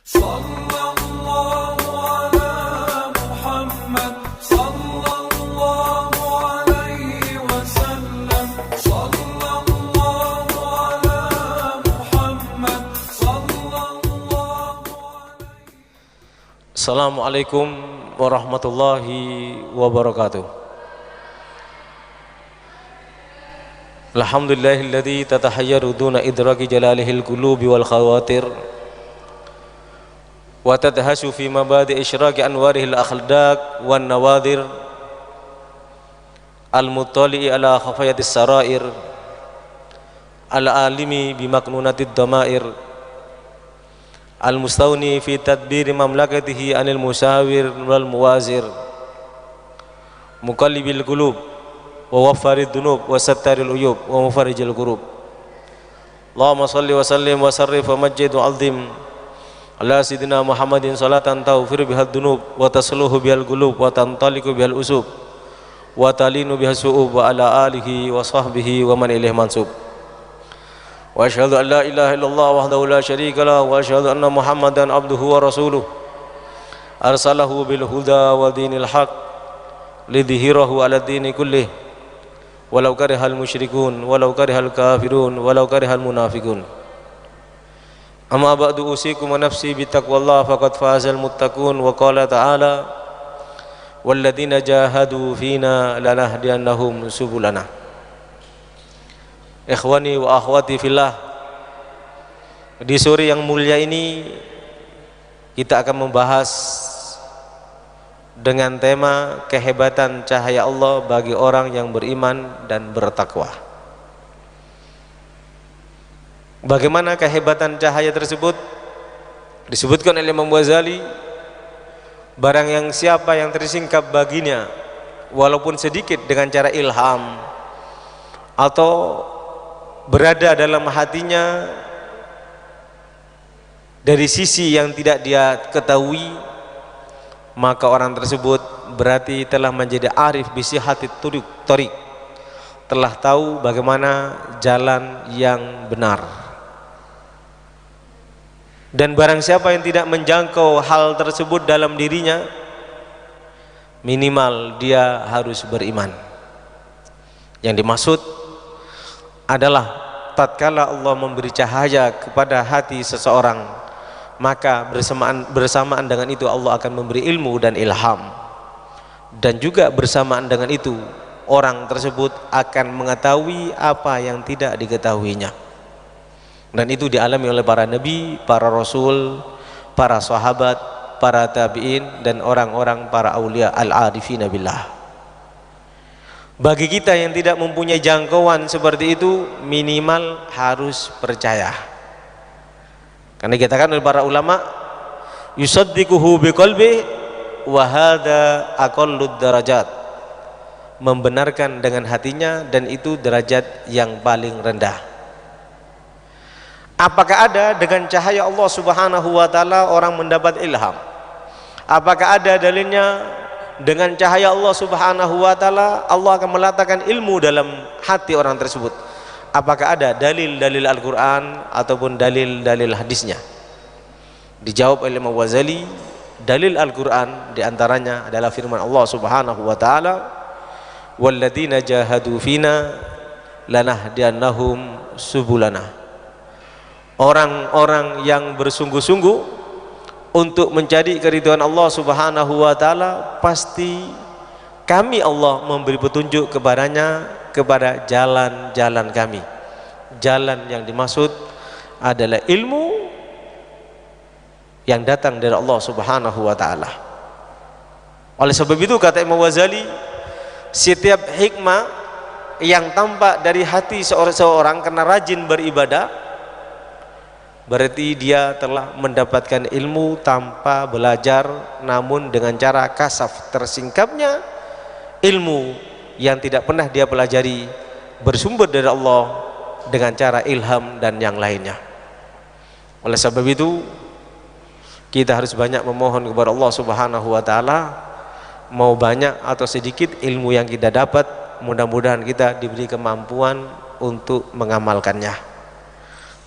Sallallahu ala Muhammad, sallallahu alaihi wasallam, sallallahu ala Muhammad, sallallahu alaihi. Assalamualaikum warahmatullahi wabarakatuh. Alhamdulillahilladzi tatahayyaru duna idraki jalalihil qulubi wal khawatir wa tadhasu fi mabadi isyraqi anwarihil akhlaq wan nawadir al-muttali'i ala khafayatis sarair al-alimi bimaknunatid dhamair al-mustawni fi tadbiri mamlakatihi anil musawir wal muwazir muqallibil qulub wa waffarid dunub wa sattaril uyub wa mufarijil kurub. Allahumma salli wa sallim wa sarrif wa majjid wa azim ala sayyidina Muhammadin salatan taghfir bihad dunub wa tasluhu bihal qulub wa tantaliku bihal usub wa talinu bihas su'ub wa ala alihi wa sahbihi wa man ilaih mansub. Wa asyhadu an la ilaha illallah wahdahu la syarika lah wa asyhadu anna Muhammadan abduhu wa rasuluh arsalahu bil huda wa dinil haq lidhhirahu ala dini kullih walau karihal musyrikun walau karihal kafirun walau karihal munafiqun. Amma ba'du, usikum wa nafsi bitaqwallah faqad fazal muttaqun. Wa qala ta'ala walladzina jahadu fina lanahdiyannahum subulana. Ikhwani wa akhwati fillah, di sore yang mulia ini kita akan membahas dengan tema kehebatan cahaya Allah bagi orang yang beriman dan bertakwa. Bagaimana kehebatan cahaya tersebut? Disebutkan oleh Imam Ghazali, barang yang siapa yang tersingkap baginya walaupun sedikit dengan cara ilham atau berada dalam hatinya dari sisi yang tidak dia ketahui, maka orang tersebut berarti telah menjadi arif bisihati tariq, telah tahu bagaimana jalan yang benar. Dan barang siapa yang tidak menjangkau hal tersebut dalam dirinya, minimal dia harus beriman. Yang dimaksud adalah tatkala Allah memberi cahaya kepada hati seseorang, maka bersamaan dengan itu Allah akan memberi ilmu dan ilham, dan juga bersamaan dengan itu orang tersebut akan mengetahui apa yang tidak diketahuinya. Dan itu dialami oleh para nabi, para rasul, para sahabat, para tabi'in, dan orang-orang para aulia al-arifina billah. Bagi kita yang tidak mempunyai jangkauan seperti itu, minimal harus percaya. Karena dikatakan oleh para ulama, yusaddiquhu biqalbi wa hadza aqallud darajat, membenarkan dengan hatinya, dan itu derajat yang paling rendah. Apakah ada dengan cahaya Allah subhanahu wa ta'ala orang mendapat ilham? Apakah ada dalilnya dengan cahaya Allah subhanahu wa ta'ala Allah akan meletakkan ilmu dalam hati orang tersebut? Apakah ada dalil-dalil Al-Quran ataupun dalil-dalil hadisnya? Dijawab oleh Imam Ghazali, dalil Al-Quran diantaranya adalah firman Allah subhanahu wa ta'ala, walladzina jahadu fina lanahdiyannahum subulana. Orang-orang yang bersungguh-sungguh untuk mencari keridhaan Allah subhanahu wa ta'ala, pasti kami Allah memberi petunjuk kepadanya, kepada jalan-jalan kami. Jalan yang dimaksud adalah ilmu yang datang dari Allah subhanahu wa ta'ala. Oleh sebab itu kata Imam Ghazali, setiap hikmah yang tampak dari hati seorang karena rajin beribadah, berarti dia telah mendapatkan ilmu tanpa belajar, namun dengan cara kasaf, tersingkapnya ilmu yang tidak pernah dia pelajari, bersumber dari Allah dengan cara ilham dan yang lainnya. Oleh sebab itu kita harus banyak memohon kepada Allah subhanahu wa ta'ala, mau banyak atau sedikit ilmu yang kita dapat, mudah-mudahan kita diberi kemampuan untuk mengamalkannya.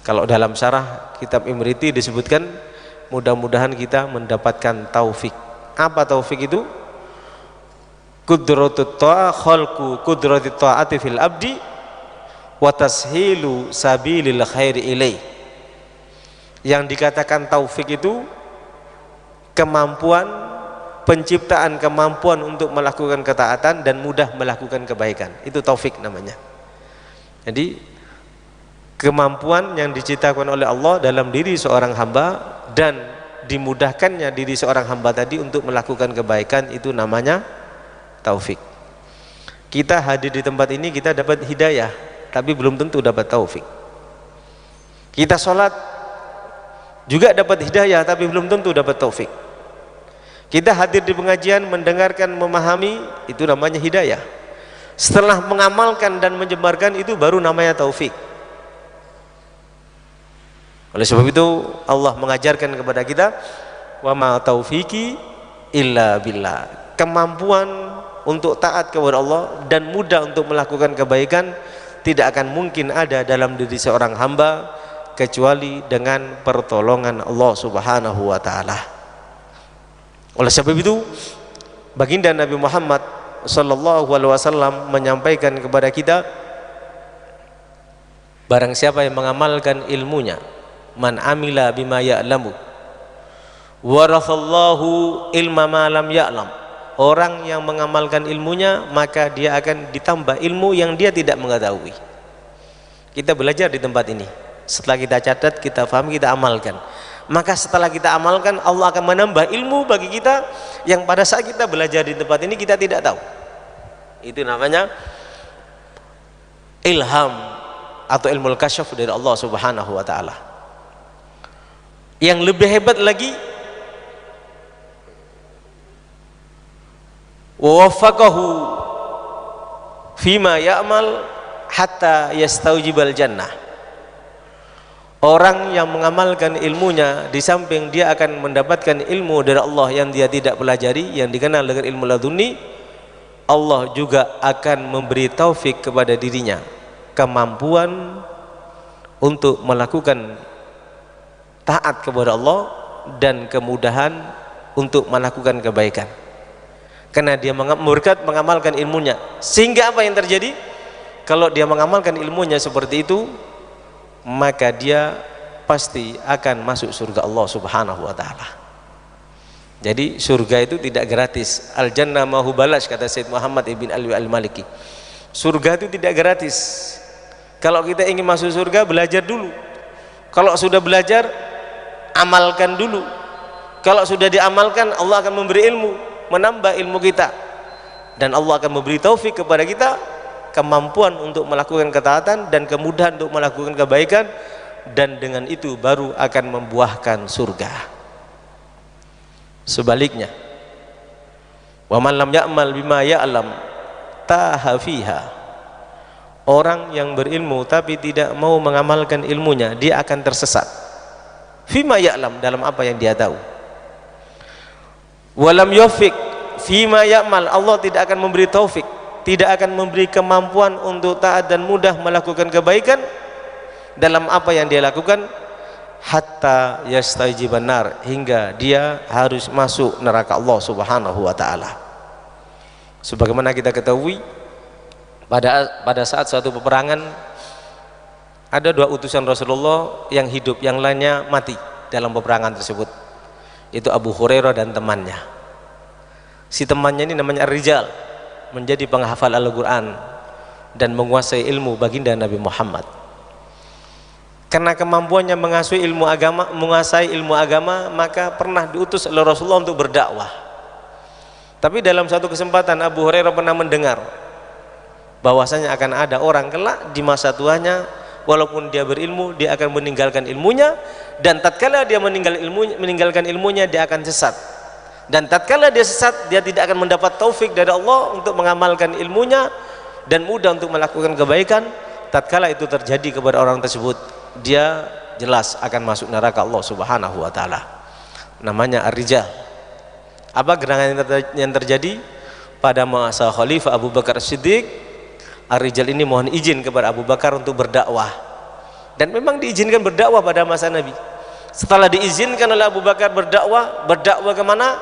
Kalau dalam syarah kitab Imriti disebutkan mudah-mudahan kita mendapatkan taufik. Apa taufik itu? Qudratut ta'a khalqu qudratit ta'ati fil abdi wa tashilu sabilil khairi ilai. Yang dikatakan taufik itu kemampuan penciptaan, kemampuan untuk melakukan ketaatan dan mudah melakukan kebaikan. Itu taufik namanya. Jadi kemampuan yang diciptakan oleh Allah dalam diri seorang hamba dan dimudahkannya diri seorang hamba tadi untuk melakukan kebaikan, itu namanya taufik. Kita hadir di tempat ini kita dapat hidayah, tapi belum tentu dapat taufik. Kita sholat juga dapat hidayah, tapi belum tentu dapat taufik. Kita hadir di pengajian, mendengarkan, memahami, itu namanya hidayah. Setelah mengamalkan dan menyebarkan, itu baru namanya taufik. Oleh sebab itu Allah mengajarkan kepada kita, wa ma taufiki illa billah. Kemampuan untuk taat kepada Allah dan mudah untuk melakukan kebaikan tidak akan mungkin ada dalam diri seorang hamba kecuali dengan pertolongan Allah Subhanahu wa taala. Oleh sebab itu baginda Nabi Muhammad sallallahu alaihi wasallam menyampaikan kepada kita, barang siapa yang mengamalkan ilmunya, man amila bima ya'lamu warathallahu ilma ma lam ya'lam. Orang yang mengamalkan ilmunya maka dia akan ditambah ilmu yang dia tidak mengetahui. Kita belajar di tempat ini, setelah kita catat, kita pahami, kita amalkan, maka setelah kita amalkan Allah akan menambah ilmu bagi kita yang pada saat kita belajar di tempat ini kita tidak tahu. Itu namanya ilham atau ilmu kasyaf dari Allah Subhanahu wa taala. Yang lebih hebat lagi, wa waffaqahu fima ya'mal hatta yastaujibal jannah. Orang yang mengamalkan ilmunya, di samping dia akan mendapatkan ilmu dari Allah yang dia tidak pelajari, yang dikenal dengan ilmu laduni, Allah juga akan memberi taufik kepada dirinya, kemampuan untuk melakukan taat kepada Allah dan kemudahan untuk melakukan kebaikan. Karena dia berkat mengamalkan ilmunya. Sehingga apa yang terjadi? Kalau dia mengamalkan ilmunya seperti itu, maka dia pasti akan masuk surga Allah Subhanahu wa taala. Jadi surga itu tidak gratis. Al jannah ma hubalas, kata Sayyid Muhammad ibn Ali al-Maliki. Surga itu tidak gratis. Kalau kita ingin masuk surga, belajar dulu. Kalau sudah belajar, amalkan dulu. Kalau sudah diamalkan, Allah akan memberi ilmu, menambah ilmu kita, dan Allah akan memberi taufik kepada kita, kemampuan untuk melakukan ketaatan dan kemudahan untuk melakukan kebaikan, dan dengan itu baru akan membuahkan surga. Sebaliknya, wa man lam ya'mal bima ya'lam taha fiha. Orang yang berilmu tapi tidak mau mengamalkan ilmunya, dia akan tersesat. Fima ya'lam, dalam apa yang dia tahu. Walam yufik fima ya'mal, Allah tidak akan memberi taufik, tidak akan memberi kemampuan untuk taat dan mudah melakukan kebaikan dalam apa yang dia lakukan, hatta yastajiban nar, hingga dia harus masuk neraka Allah Subhanahu wa taala. Sebagaimana kita ketahui, pada saat suatu peperangan ada dua utusan Rasulullah yang hidup, yang lainnya mati dalam peperangan tersebut. Itu Abu Hurairah dan temannya. Si temannya ini namanya Ar-Rijal, menjadi penghafal Al-Quran dan menguasai ilmu baginda Nabi Muhammad. Karena kemampuannya menguasai ilmu agama, maka pernah diutus oleh Rasulullah untuk berdakwah. Tapi dalam satu kesempatan Abu Hurairah pernah mendengar bahwasanya akan ada orang kelak di masa tuanya, walaupun dia berilmu, dia akan meninggalkan ilmunya, dan tatkala dia meninggalkan ilmunya, dia akan sesat. Dan tatkala dia sesat, dia tidak akan mendapat taufik dari Allah untuk mengamalkan ilmunya dan mudah untuk melakukan kebaikan. Tatkala itu terjadi kepada orang tersebut, dia jelas akan masuk neraka Allah Subhanahu wa taala. Namanya Ar-Rijal. Apa gerangan yang terjadi pada masa Khalifah Abu Bakar As-Siddiq? Ar-Rijal ini mohon izin kepada Abu Bakar untuk berdakwah, dan memang diizinkan berdakwah pada masa Nabi. Setelah diizinkan oleh Abu Bakar berdakwah kemana?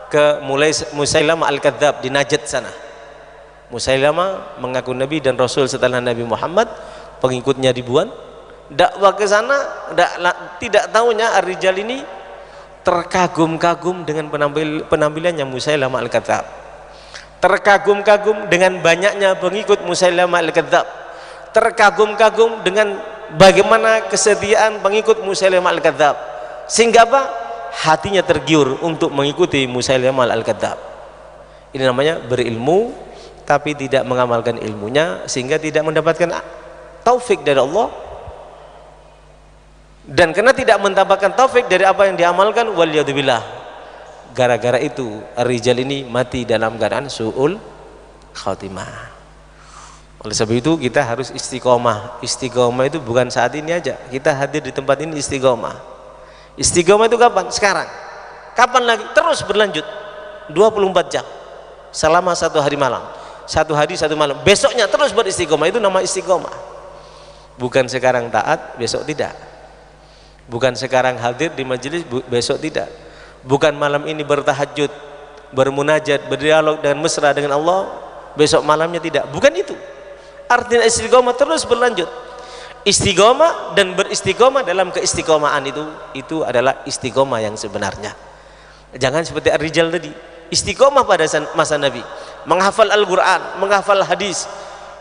Ke Musailamah Al-Kadzab di Najd sana. Musailamah mengaku Nabi dan Rasul setelah Nabi Muhammad, pengikutnya ribuan. Dakwah ke sana, tidak tahunya Ar-Rijal ini terkagum-kagum dengan penampilannya Musailamah Al-Kadzab. Terkagum-kagum dengan banyaknya pengikut Musailamah Al-Kadzab. Terkagum-kagum dengan bagaimana kesetiaan pengikut Musailamah Al-Kadzab. Sehingga apa? Hatinya tergiur untuk mengikuti Musailamah Al-Kadzab. Ini namanya berilmu tapi tidak mengamalkan ilmunya, sehingga tidak mendapatkan taufik dari Allah. Dan karena tidak mendapatkan taufik dari apa yang diamalkan, waliyadzubillah, gara-gara itu Ar-Rijal ini mati dalam keadaan su'ul khatimah. Oleh sebab itu kita harus istiqomah. Istiqomah itu bukan saat ini aja, kita hadir di tempat ini istiqomah. Istiqomah itu kapan? Sekarang. Kapan lagi? Terus berlanjut 24 jam selama 1 hari malam, 1 hari 1 malam, besoknya terus beristiqomah. Itu nama istiqomah. Bukan sekarang taat, besok tidak. Bukan sekarang hadir di majelis, besok tidak. Bukan malam ini bertahajud, bermunajat, berdialog dengan mesra dengan Allah, besok malamnya tidak. Bukan itu. Artinya istiqomah terus berlanjut. Istiqomah dan beristiqomah dalam keistiqomahan itu adalah istiqomah yang sebenarnya. Jangan seperti Ar-Rijal tadi, istiqomah pada masa Nabi, menghafal Al-Quran, menghafal hadis,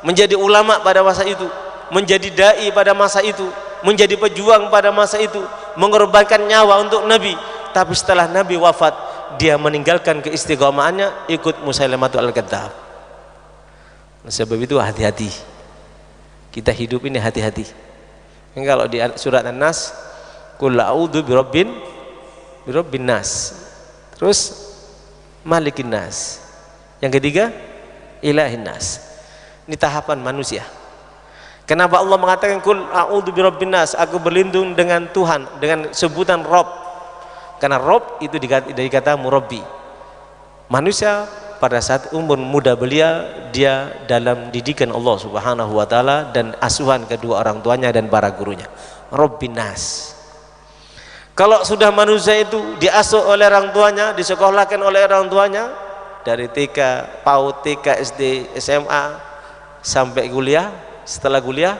menjadi ulama pada masa itu, menjadi dai pada masa itu, menjadi pejuang pada masa itu, mengorbankan nyawa untuk Nabi. Tapi setelah Nabi wafat, dia meninggalkan keistiqomahannya, ikut Musailamah Al-Kadzab. Sebab itu hati-hati, kita hidup ini hati-hati. Kalau di surat An-Nas, qul a'udzu birabbin nas, terus malikin nas, yang ketiga ilahin nas. Ini tahapan manusia. Kenapa Allah mengatakan qul a'udzu birabbin nas, aku berlindung dengan Tuhan, dengan sebutan Rob? Karena Rob itu dari kata murabbi. Manusia pada saat umur muda belia, dia dalam didikan Allah Subhanahu wa taala dan asuhan kedua orang tuanya dan para gurunya. Rabbin nas. Kalau sudah manusia itu diasuh oleh orang tuanya, disekolahkan oleh orang tuanya dari TK, PAUD, TK, SD, SMA sampai kuliah, setelah kuliah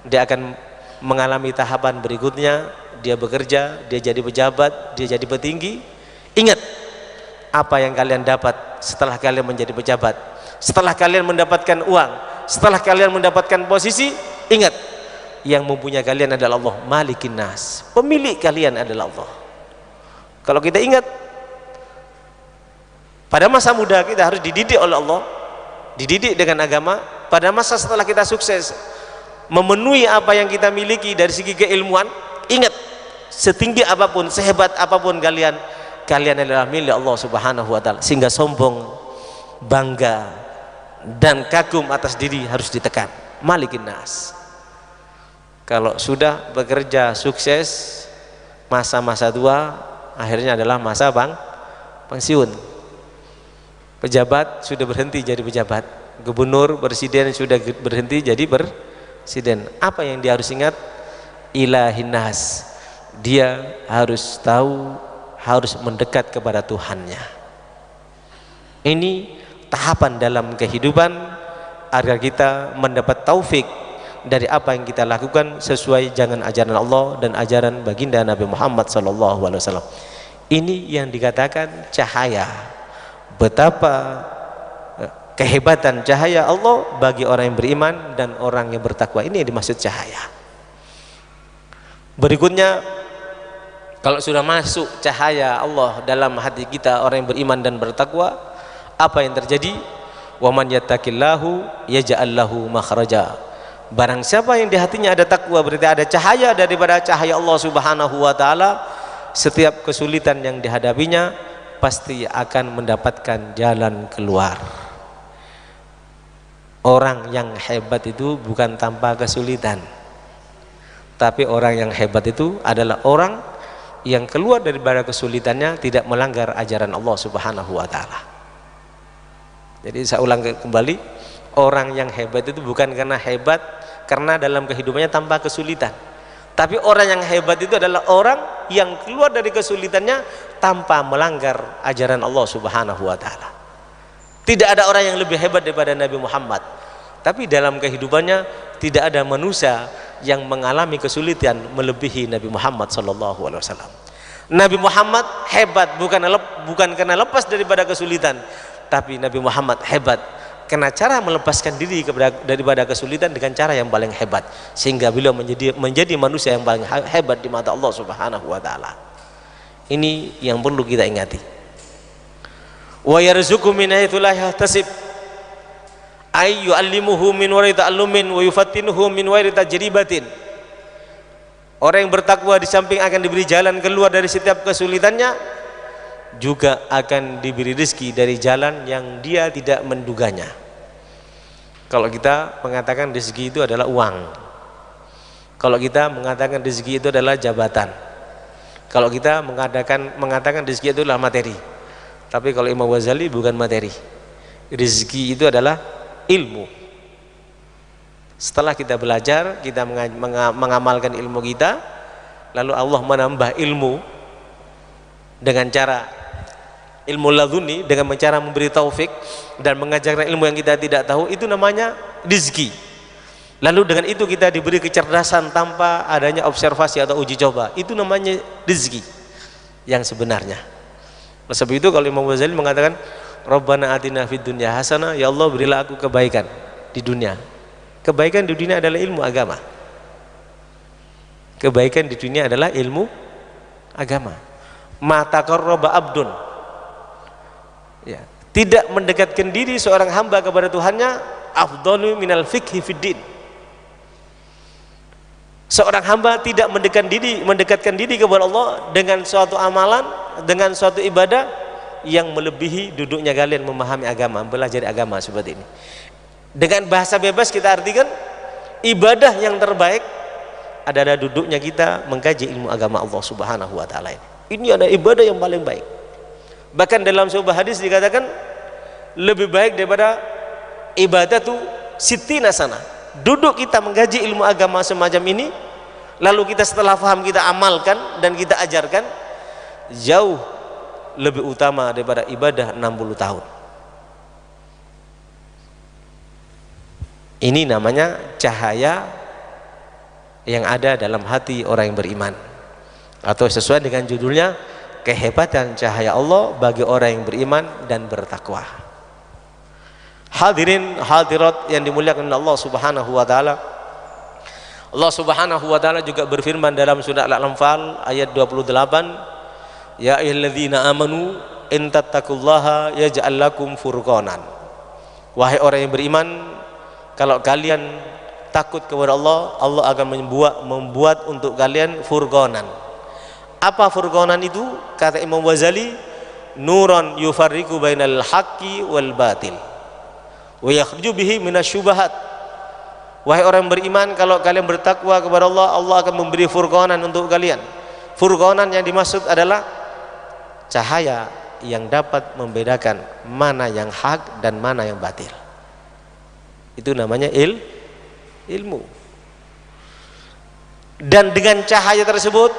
dia akan mengalami tahapan berikutnya, dia bekerja, dia jadi pejabat, dia jadi petinggi. Ingat apa yang kalian dapat setelah kalian menjadi pejabat, setelah kalian mendapatkan uang, setelah kalian mendapatkan posisi. Ingat, yang mempunyai kalian adalah Allah, malikin nas, pemilik kalian adalah Allah. Kalau kita ingat, pada masa muda kita harus dididik oleh Allah, dididik dengan agama. Pada masa setelah kita sukses memenuhi apa yang kita miliki dari segi keilmuan, ingat, setinggi apapun, sehebat apapun kalian adalah milik Allah Subhanahu wa taala. Sehingga sombong, bangga dan kagum atas diri harus ditekan. Malikin nas. Kalau sudah bekerja sukses, masa-masa tua akhirnya adalah masa pensiun. Pejabat sudah berhenti jadi pejabat, gubernur, presiden sudah berhenti jadi presiden. Apa yang dia harus ingat? Ilahin nas. Dia harus tahu, harus mendekat kepada Tuhannya. Ini tahapan dalam kehidupan agar kita mendapat taufik dari apa yang kita lakukan sesuai dengan ajaran Allah dan ajaran baginda Nabi Muhammad SAW. Ini yang dikatakan cahaya. Betapa kehebatan cahaya Allah bagi orang yang beriman dan orang yang bertakwa. Ini yang dimaksud cahaya. Berikutnya, kalau sudah masuk cahaya Allah dalam hati kita, orang yang beriman dan bertakwa, apa yang terjadi? Wa man yattaqillahu yaj'al lahu makhraja. Barang siapa yang di hatinya ada takwa, berarti ada cahaya daripada cahaya Allah Subhanahu wa taala, setiap kesulitan yang dihadapinya pasti akan mendapatkan jalan keluar. Orang yang hebat itu bukan tanpa kesulitan, tapi orang yang hebat itu adalah orang yang keluar daripada kesulitannya tidak melanggar ajaran Allah Subhanahu wa taala. Jadi saya ulang kembali, orang yang hebat itu bukan karena hebat karena dalam kehidupannya tanpa kesulitan, Tapi orang yang hebat itu adalah orang yang keluar dari kesulitannya tanpa melanggar ajaran Allah Subhanahu wa taala. Tidak ada orang yang lebih hebat daripada Nabi Muhammad. Tapi dalam kehidupannya tidak ada manusia yang mengalami kesulitan melebihi Nabi Muhammad sallallahu alaihi wasallam. Nabi Muhammad hebat bukan karena lepas daripada kesulitan, tapi Nabi Muhammad hebat karena cara melepaskan diri daripada kesulitan dengan cara yang paling hebat, sehingga beliau menjadi manusia yang paling hebat di mata Allah Subhanahu wa taala. Ini yang perlu kita ingati. Wa yarzuqu min haitsu la yahtasib ay yu'allimuhu min wara'i ta'allumin wa yufattinuhu min wara'i tajribatin. Orang yang bertakwa di samping akan diberi jalan keluar dari setiap kesulitannya, juga akan diberi rezeki dari jalan yang dia tidak menduganya. Kalau kita mengatakan rezeki itu adalah uang, kalau kita mengatakan rezeki itu adalah jabatan, kalau kita mengatakan rezeki itu adalah materi. Tapi kalau Imam Ghazali bukan materi, rezeki itu adalah ilmu. Setelah kita belajar, kita mengamalkan ilmu kita, lalu Allah menambah ilmu dengan cara ilmu laduni, dengan cara memberi taufik dan mengajarkan ilmu yang kita tidak tahu, itu namanya rezeki. Lalu dengan itu kita diberi kecerdasan tanpa adanya observasi atau uji coba, itu namanya rezeki yang sebenarnya. Oleh sebab itu kalau Imam Ghazali mengatakan Rabbana atina fid dunya hasanah, ya Allah berilah aku kebaikan di dunia. Kebaikan di dunia adalah ilmu agama. Kebaikan di dunia adalah ilmu agama. Ma taqarraba abdun, ya, tidak mendekatkan diri seorang hamba kepada Tuhannya afdalu minal fiqhi fiddin. Seorang hamba tidak mendekatkan diri kepada Allah dengan suatu amalan, dengan suatu ibadah yang melebihi duduknya kalian memahami agama, belajar agama seperti ini. Dengan bahasa bebas kita artikan ibadah yang terbaik adalah duduknya kita mengkaji ilmu agama Allah Subhanahu wa taala ini. Ini adalah ibadah yang paling baik. Bahkan dalam sebuah hadis dikatakan lebih baik daripada ibadah itu sittina sana. Duduk kita mengkaji ilmu agama semacam ini, lalu kita setelah paham kita amalkan dan kita ajarkan, jauh lebih utama daripada ibadah 60 tahun. Ini namanya cahaya yang ada dalam hati orang yang beriman, atau sesuai dengan judulnya, kehebatan cahaya Allah bagi orang yang beriman dan bertakwa. Hadirin hadirat yang dimuliakan Allah Subhanahu wa taala. Allah Subhanahu wa taala juga berfirman dalam surah Al-Anfal ayat 28, ya ayyuhalladzina amanu in tattaqullaha yaj'al lakum furqanan. Wahai orang yang beriman, kalau kalian takut kepada Allah, Allah akan membuat untuk kalian furqanan. Apa furqanan itu? Kata Imam Ghazali, nuran yufarriqu bainal haqqi wal batil wa yakhruju bihi minasyubahat. Wahai orang beriman, kalau kalian bertakwa kepada Allah, Allah akan memberi furqanan untuk kalian. Furqanan yang dimaksud adalah cahaya yang dapat membedakan mana yang hak dan mana yang batil. Itu namanya ilmu. Dan dengan cahaya tersebut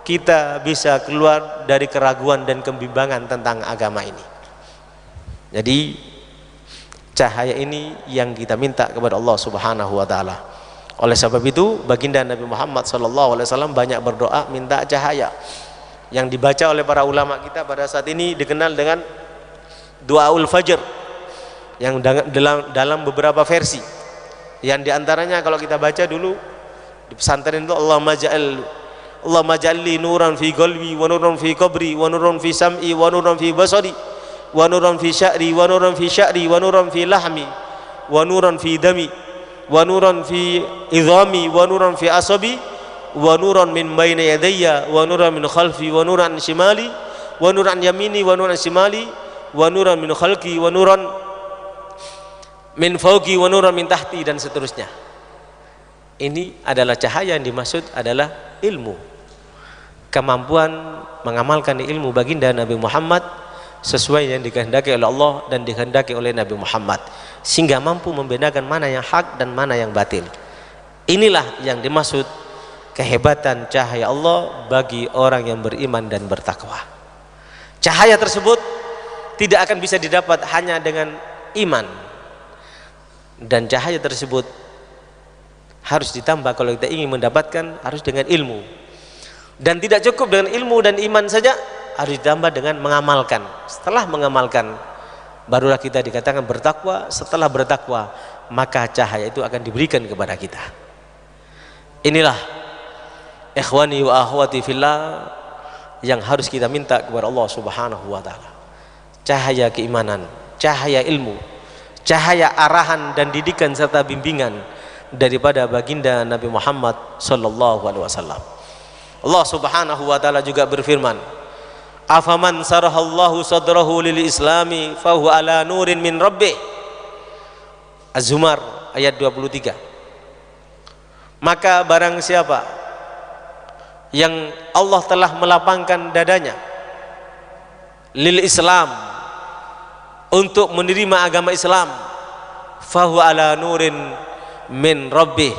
kita bisa keluar dari keraguan dan kebimbangan tentang agama ini. Jadi cahaya ini yang kita minta kepada Allah Subhanahu wa taala. Oleh sebab itu baginda Nabi Muhammad sallallahu alaihi wasallam banyak berdoa minta cahaya. Yang dibaca oleh para ulama kita pada saat ini dikenal dengan Duaul Fajr, yang dalam beberapa versi. Yang diantaranya kalau kita baca dulu di pesantren itu, Allahumma ja'alli nuran fi qalbi wa nuran fi qabri wa nuran fi sam'i wa nuran fi basari wa nuran fi sya'ri wa nuran fi sya'ri wa nuran fi lahmi wa nuran fi dami wa nuran fi idhami wa nuran fi asabi wa nuran min bayna yadayya wa nuran min khalfi wa nuran shimali wa nuran yamini wa nuran shimali wa nuran min khalqi wa nuran min fawqi wa nuran min tahti, dan seterusnya. Ini adalah cahaya yang dimaksud adalah ilmu. Kemampuan mengamalkan ilmu baginda Nabi Muhammad sesuai yang dikehendaki oleh Allah dan dikehendaki oleh Nabi Muhammad, sehingga mampu membedakan mana yang hak dan mana yang batil. Inilah yang dimaksud kehebatan cahaya Allah bagi orang yang beriman dan bertakwa. Cahaya tersebut tidak akan bisa didapat hanya dengan iman, dan cahaya tersebut harus ditambah kalau kita ingin mendapatkan, harus dengan ilmu. Dan tidak cukup dengan ilmu dan iman saja, harus ditambah dengan mengamalkan. Setelah mengamalkan, barulah kita dikatakan bertakwa. Setelah bertakwa, maka cahaya itu akan diberikan kepada kita. Inilah ikhwani wa akhwati fillah yang harus kita minta kepada Allah Subhanahu wa taala. Cahaya keimanan, cahaya ilmu, cahaya arahan dan didikan serta bimbingan daripada baginda Nabi Muhammad sallallahu alaihi wasallam. Allah Subhanahu wa taala juga berfirman, "Afaman sarahallahu sadrahu lil islami fahuwa ala nurin min rabbih." Az-Zumar ayat 23. Maka barang siapa yang Allah telah melapangkan dadanya lil Islam, untuk menerima agama Islam, fahuwa ala nurin min rabbih,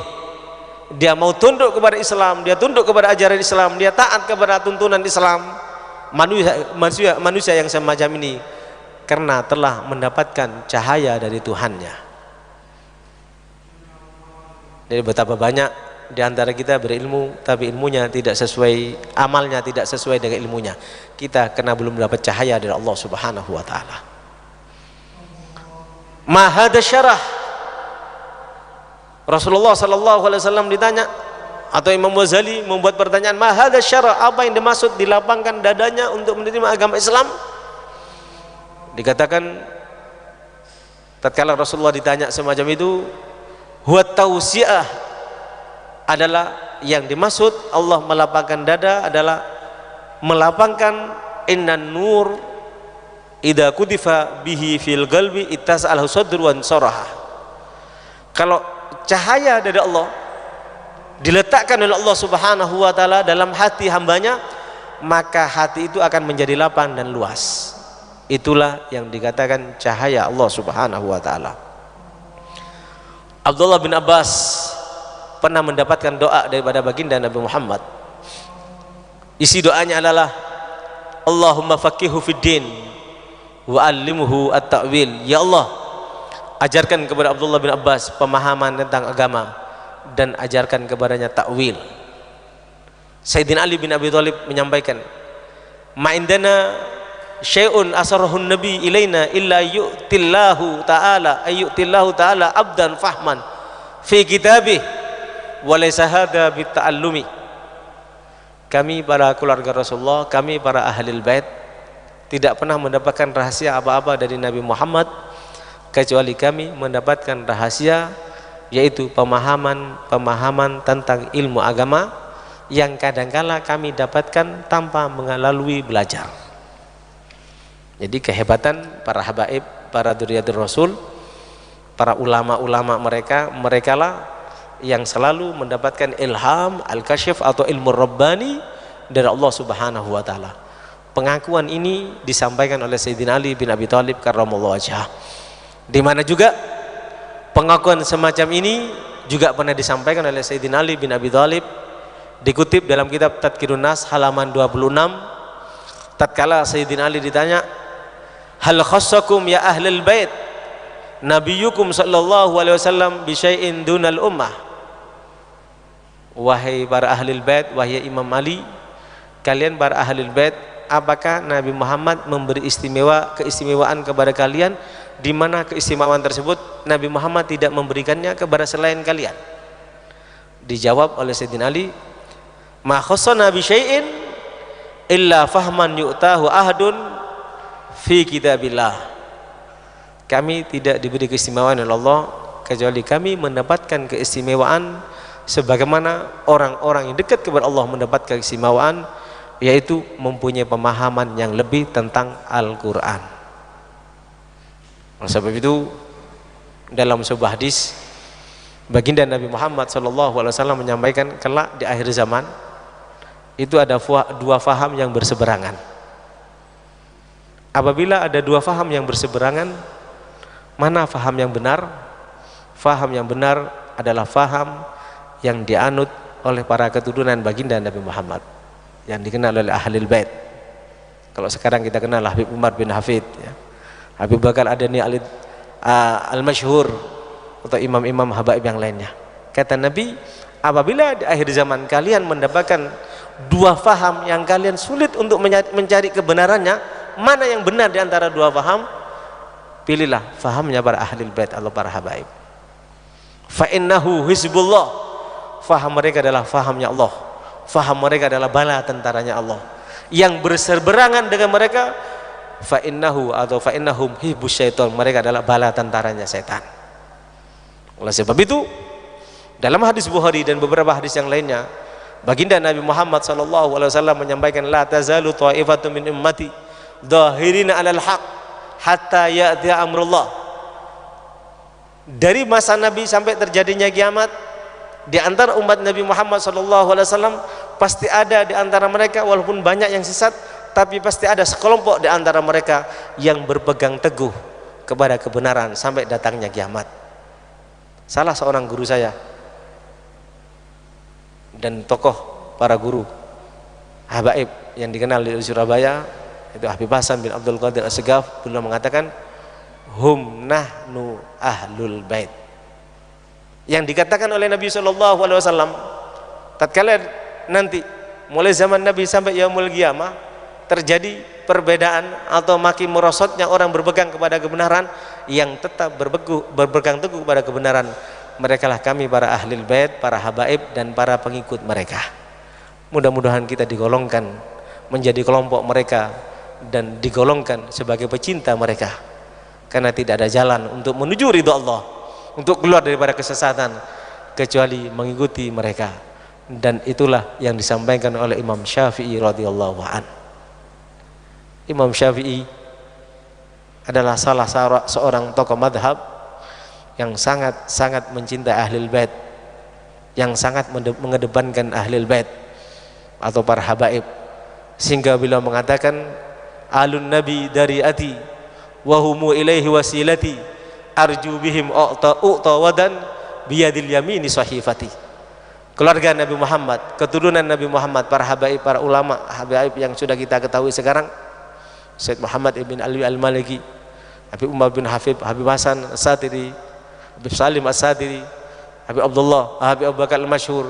dia mau tunduk kepada Islam, dia tunduk kepada ajaran Islam, dia taat kepada tuntunan Islam, manusia yang semacam ini karena telah mendapatkan cahaya dari Tuhannya. Jadi betapa banyak di antara kita berilmu tapi ilmunya tidak sesuai, amalnya tidak sesuai dengan ilmunya. Kita karena belum dapat cahaya dari Allah Subhanahu wa taala. Ma hadza syarah. Rasulullah sallallahu alaihi wasallam ditanya, atau Imam Ghazali membuat pertanyaan, ma hadza syarah, apa yang dimaksud dilapangkan dadanya untuk menerima agama Islam? Dikatakan tatkala Rasulullah ditanya semacam itu, huwa tausiah, adalah yang dimaksud Allah melapangkan dada adalah melapangkan innan nur idza kudifa bihi fil qalbi ittasal sadru wan saraha. Kalau cahaya dari Allah diletakkan oleh Allah Subhanahu wa taala dalam hati hambanya, maka hati itu akan menjadi lapang dan luas. Itulah yang dikatakan cahaya Allah Subhanahu wa taala. Abdullah bin Abbas pernah mendapatkan doa daripada baginda Nabi Muhammad. Isi doanya adalah Allahumma faqihu fid din wa 'allimhu at-ta'wil. Ya Allah, ajarkan kepada Abdullah bin Abbas pemahaman tentang agama dan ajarkan kepadanya ta'wil. Sayyidina Ali bin Abi Thalib menyampaikan, ma indana syai'un asarahun nabi ilaina illa yu'tillahu ta'ala abdan fahman fi kitabih wa laysa hadza bitta'allumi. Kami para keluarga Rasulullah, kami para ahlul bait tidak pernah mendapatkan rahasia apa-apa dari Nabi Muhammad kecuali kami mendapatkan rahasia, yaitu pemahaman tentang ilmu agama yang kadangkala kami dapatkan tanpa melalui belajar. Jadi kehebatan para habaib, para dzurriyyatur Rasul, para ulama-ulama mereka lah yang selalu mendapatkan ilham al-kasyf atau ilmu rabbani dari Allah Subhanahu wa taala. Pengakuan ini disampaikan oleh Sayyidina Ali bin Abi Thalib karramallahu wajhah. Di mana juga pengakuan semacam ini juga pernah disampaikan oleh Sayyidina Ali bin Abi Thalib, dikutip dalam kitab Tadhkirun Nas halaman 26. Tatkala Sayyidina Ali ditanya, hal khassakum ya ahlul bait nabiyukum sallallahu alaihi wasallam bi syai'in dunal ummah. Wahai para ahlul bait, wahai Imam Ali, kalian para ahlul bait, apakah Nabi Muhammad memberi keistimewaan kepada kalian di mana keistimewaan tersebut Nabi Muhammad tidak memberikannya kepada selain kalian? Dijawab oleh Sayyidina Ali, ma khassana bi syai'in illa fahman yu'tahu ahadun fi kitabillah. Kami tidak diberi keistimewaan oleh Allah kecuali kami mendapatkan keistimewaan sebagaimana orang-orang yang dekat kepada Allah mendapat keistimewaan, yaitu mempunyai pemahaman yang lebih tentang Al-Quran. Oleh sebab itu dalam sebuah hadis baginda Nabi Muhammad SAW menyampaikan kelak di akhir zaman itu ada dua faham yang berseberangan. Apabila ada dua faham yang berseberangan, mana faham yang benar? Faham yang benar adalah faham yang dianut oleh para keturunan baginda Nabi Muhammad yang dikenal oleh Ahlul Bait. Kalau sekarang kita kenal Habib Umar bin Hafid ya. Habib Bakar Adani al-Masyhur atau imam-imam habaib yang lainnya. Kata Nabi, apabila di akhir zaman kalian mendapatkan dua faham yang kalian sulit untuk mencari kebenarannya, mana yang benar di antara dua faham, pilihlah fahamnya para Ahlul Bait atau para habaib. Fa innahu hizbullah, faham mereka adalah fahamnya Allah, faham mereka adalah bala tentaranya Allah. Yang berseberangan dengan mereka, fa innahu atau fa innahum hibbus syaitan, mereka adalah bala tentaranya setan. Oleh sebab itu, dalam hadis Bukhari dan beberapa hadis yang lainnya, baginda Nabi Muhammad SAW menyampaikan, la tazalu ta'ifatun min ummati dhahirina 'alal haq hatta ya'ti amrullah. Dari masa Nabi sampai terjadinya kiamat, di antara umat Nabi Muhammad SAW pasti ada di antara mereka, walaupun banyak yang sesat, tapi pasti ada sekelompok di antara mereka yang berpegang teguh kepada kebenaran sampai datangnya kiamat. Salah seorang guru saya dan tokoh para guru habaib yang dikenal di Surabaya, itu Habib Hasan bin Abdul Qadir As-Segaf, beliau mengatakan, hum nahnu ahlul bait. Yang dikatakan oleh Nabi SAW, tatkala nanti mulai zaman Nabi sampai yaumul qiyamah terjadi perbedaan atau makin merosotnya orang berpegang kepada kebenaran, yang tetap berpegang teguh kepada kebenaran, merekalah kami para ahlul bait, para habaib dan para pengikut mereka. Mudah-mudahan kita digolongkan menjadi kelompok mereka dan digolongkan sebagai pecinta mereka, karena tidak ada jalan untuk menuju ridha Allah, untuk keluar daripada kesesatan, kecuali mengikuti mereka. Dan itulah yang disampaikan oleh Imam Syafi'i radhiyallahu an. Imam Syafi'i adalah salah seorang tokoh madhab yang sangat mencintai ahlul bait, yang sangat mengedepankan ahlul bait atau para habaib, sehingga beliau mengatakan, alun nabi dari ati wahumu ilaihi wasilati arju bihim u'ta wadan biyadil yamini sahifati. Keluarga Nabi Muhammad, keturunan Nabi Muhammad, para habaib, para ulama habaib yang sudah kita ketahui sekarang, Syed Muhammad ibn Alwi al-Maliki, Habib Umar bin Hafid, Habib Hasan As-Satiri, Habib Salim As-Satiri, Habib Abdullah, Habib Abu Bakar al-Masyhur,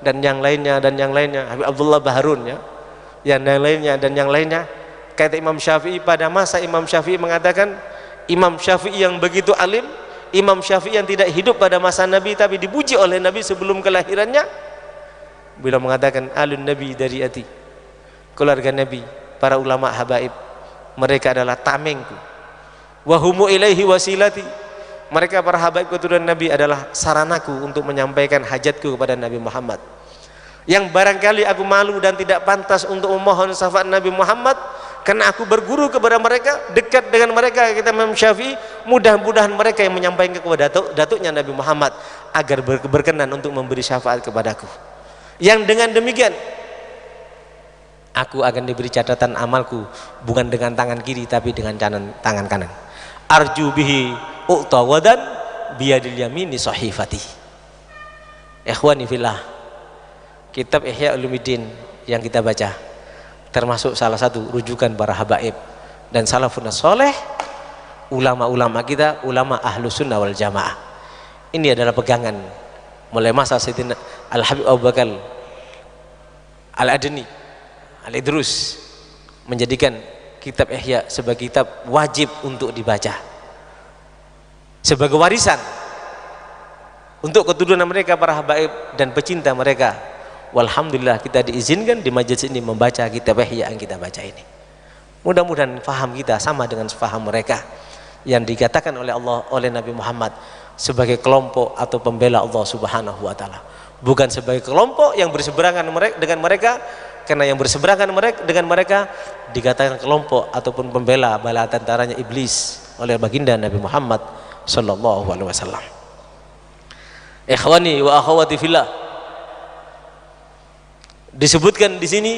dan yang lainnya, Habib Abdullah Baharun ya, yang lainnya dan yang lainnya. Kata Imam Syafi'i, pada masa Imam Syafi'i mengatakan, Imam Syafi'i yang begitu alim, Imam Syafi'i yang tidak hidup pada masa Nabi tapi dipuji oleh Nabi sebelum kelahirannya, beliau mengatakan, alun nabi dari ati, keluarga Nabi, para ulama habaib, mereka adalah tamengku, wahumu ilaihi wasilati, mereka para habaib keturunan Nabi adalah saranaku untuk menyampaikan hajatku kepada Nabi Muhammad. Yang barangkali aku malu dan tidak pantas untuk memohon syafaat Nabi Muhammad, karena aku berguru kepada mereka, dekat dengan mereka, kata Imam Syafi'i, mudah-mudahan mereka yang menyampaikan kepada datuknya Nabi Muhammad agar berkenan untuk memberi syafaat kepadaku. Yang dengan demikian aku akan diberi catatan amalku bukan dengan tangan kiri tapi dengan tangan kanan. Arju bihi u'ta wadan biyadil yamini sahifati. Ikhwani fillah, kitab Ihya Ulumuddin yang kita baca termasuk salah satu rujukan para habaib dan salafun saleh, ulama-ulama kita, ulama ahlus sunnah wal jamaah. Ini adalah pegangan mulai masa Sayyidina Al-Habib Abu Bakar Al-Adni Al-Idrus, menjadikan kitab Ihya sebagai kitab wajib untuk dibaca, sebagai warisan untuk keturunan mereka para habaib dan pecinta mereka. Walhamdulillah kita diizinkan di majelis ini membaca kitab Ihya yang kita baca ini. Mudah-mudahan faham kita sama dengan faham mereka yang dikatakan oleh Allah, oleh Nabi Muhammad sebagai kelompok atau pembela Allah Subhanahu wa taala, bukan sebagai kelompok yang berseberangan dengan mereka, karena yang berseberangan dengan mereka dikatakan kelompok ataupun pembela bala tentaranya iblis oleh baginda Nabi Muhammad sallallahu alaihi wasallam. Ikhwani wa akhwati fillah, disebutkan di sini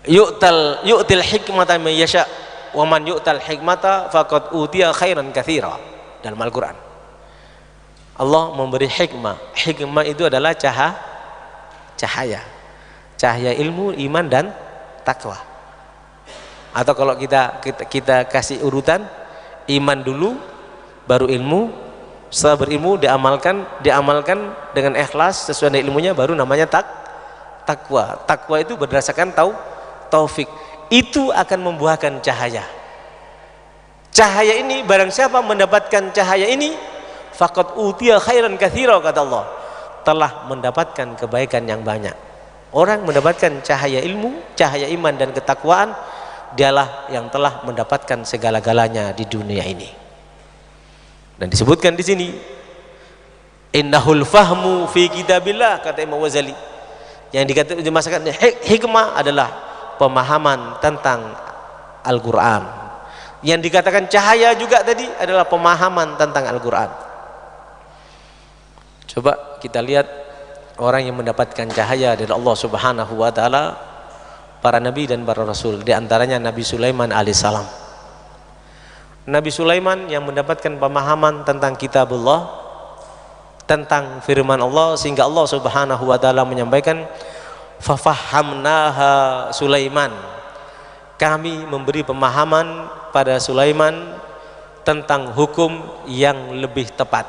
yu'til hikmata man yasha wa man yu'tal hikmata faqad utiya khairan katsira dalam Al-Qur'an. Allah memberi hikmah. Hikmah itu adalah cahaya ilmu, iman dan takwa. Atau kalau kita kasih urutan, iman dulu baru ilmu, setelah berilmu diamalkan dengan ikhlas sesuai dengan ilmunya, baru namanya takwa. Takwa itu berdasarkan taufik, itu akan membuahkan cahaya. Cahaya ini, barang siapa mendapatkan cahaya ini, faqad utiya khairan katsira, kata Allah, telah mendapatkan kebaikan yang banyak. Orang mendapatkan cahaya ilmu, cahaya iman dan ketakwaan, dialah yang telah mendapatkan segala-galanya di dunia ini. Dan disebutkan di sini, innahul fahmu fi kitabillah, kata Imam Ghazali. Yang dimaksudkan hikmah adalah pemahaman tentang Al-Quran. Yang dikatakan cahaya juga tadi adalah pemahaman tentang Al-Quran. Coba kita lihat orang yang mendapatkan cahaya dari Allah Subhanahu wa taala, para nabi dan para rasul. Di antaranya Nabi Sulaiman alaihissalam. Nabi Sulaiman yang mendapatkan pemahaman tentang kitabullah, tentang firman Allah, sehingga Allah Subhanahu wa taala menyampaikan, fafahamnaha Sulaiman, kami memberi pemahaman pada Sulaiman tentang hukum yang lebih tepat.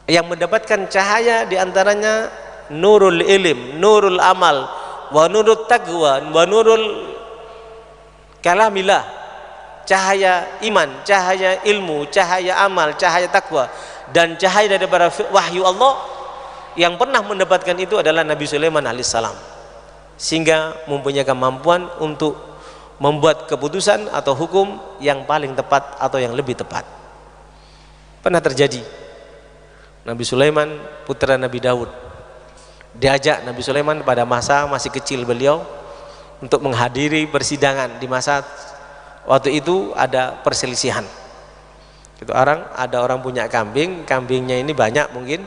Yang mendapatkan cahaya diantaranya nurul ilim, nurul amal, wa nurul taqwa, wa nurul kalamillah, cahaya iman, cahaya ilmu, cahaya amal, cahaya takwa, dan cahaya daripada wahyu Allah. Yang pernah mendapatkan itu adalah Nabi Sulaiman alaihissalam, sehingga mempunyai kemampuan untuk membuat keputusan atau hukum yang paling tepat atau yang lebih tepat. Pernah terjadi, Nabi Sulaiman putra Nabi Daud diajak Nabi Sulaiman pada masa masih kecil beliau untuk menghadiri persidangan. Di masa waktu itu ada perselisihan. Ada orang punya kambing, kambingnya ini banyak mungkin.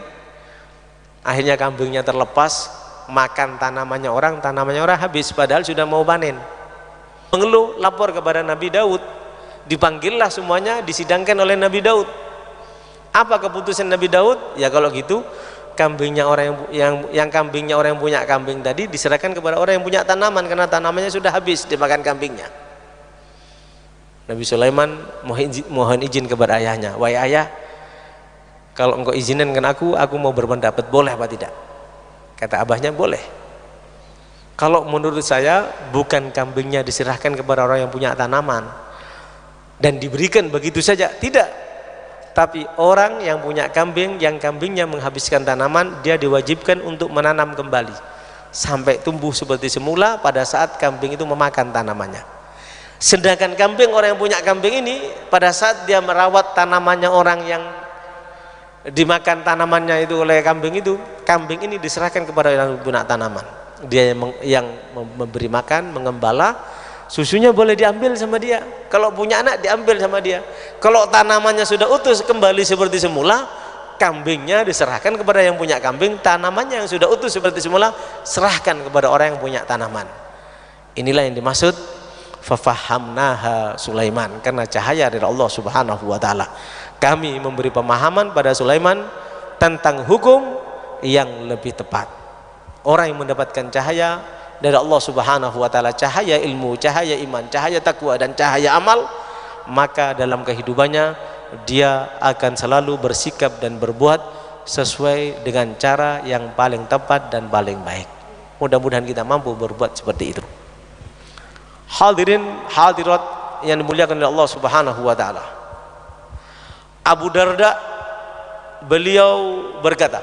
Akhirnya kambingnya terlepas, makan tanamannya orang habis, padahal sudah mau panen. Mengeluh, lapor kepada Nabi Daud. Dipanggillah semuanya, disidangkan oleh Nabi Daud. Apa keputusan Nabi Daud? Ya kalau gitu, kambingnya orang yang kambingnya orang yang punya kambing tadi diserahkan kepada orang yang punya tanaman, karena tanamannya sudah habis dimakan kambingnya. Nabi Sulaiman mohon izin kepada ayahnya, wahai ayah, kalau engkau izinkan aku mau berpendapat, boleh apa tidak? Kata abahnya, boleh. Kalau menurut saya bukan kambingnya diserahkan kepada orang yang punya tanaman dan diberikan begitu saja, tidak. Tapi orang yang punya kambing, yang kambingnya menghabiskan tanaman, dia diwajibkan untuk menanam kembali sampai tumbuh seperti semula pada saat kambing itu memakan tanamannya. Sedangkan kambing, orang yang punya kambing ini, pada saat dia merawat tanamannya orang yang dimakan tanamannya itu oleh kambing itu, kambing ini diserahkan kepada orang yang punya tanaman. Dia yang memberi makan, mengembala. Susunya boleh diambil sama dia, kalau punya anak diambil sama dia. Kalau tanamannya sudah utuh kembali seperti semula, kambingnya diserahkan kepada yang punya kambing, tanamannya yang sudah utuh seperti semula serahkan kepada orang yang punya tanaman. Inilah yang dimaksud fafahamnaha Sulaiman, karena cahaya dari Allah Subhanahu wa taala. Kami memberi pemahaman pada Sulaiman tentang hukum yang lebih tepat. Orang yang mendapatkan cahaya dari Allah Subhanahu wa taala, cahaya ilmu, cahaya iman, cahaya takwa dan cahaya amal, maka dalam kehidupannya dia akan selalu bersikap dan berbuat sesuai dengan cara yang paling tepat dan paling baik. Mudah-mudahan kita mampu berbuat seperti itu. Hadirin hadirat yang dimuliakan oleh Allah Subhanahu wa taala, Abu Darda beliau berkata,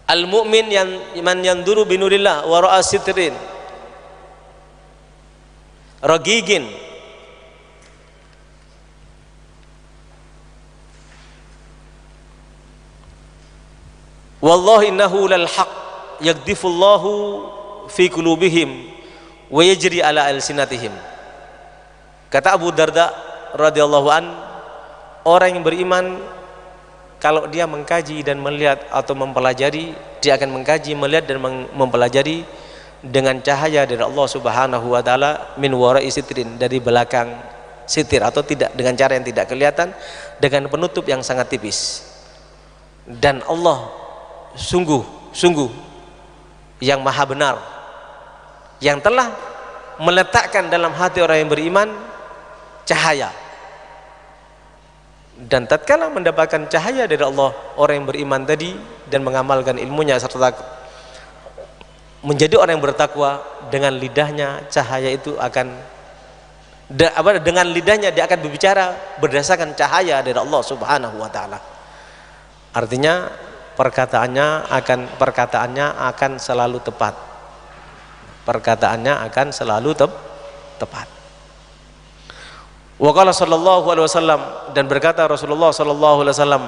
al-mu'min man yanduru binurillah wa ra'a sitrin ragigin wallahi innahu lal haq yagdifullahu fi qulubihim wa yajri ala alsinatihim. Kata Abu Darda radhiyallahu an, orang yang beriman kalau dia mengkaji dan melihat atau mempelajari, dia akan mengkaji, melihat dan mempelajari dengan cahaya dari Allah Subhanahu wa taala min wara'i sitrin, dari belakang sitir atau tidak, dengan cara yang tidak kelihatan, dengan penutup yang sangat tipis. dan Allah sungguh yang maha benar, yang telah meletakkan dalam hati orang yang beriman cahaya. Dan tatkala mendapatkan cahaya dari Allah, orang yang beriman tadi dan mengamalkan ilmunya serta menjadi orang yang bertakwa, dengan lidahnya cahaya itu akan dengan lidahnya dia akan berbicara berdasarkan cahaya dari Allah Subhanahu wa taala. Artinya perkataannya akan selalu tepat. Perkataannya akan selalu tepat. Wa qala sallallahu alaihi wasallam, dan berkata Rasulullah sallallahu alaihi wasallam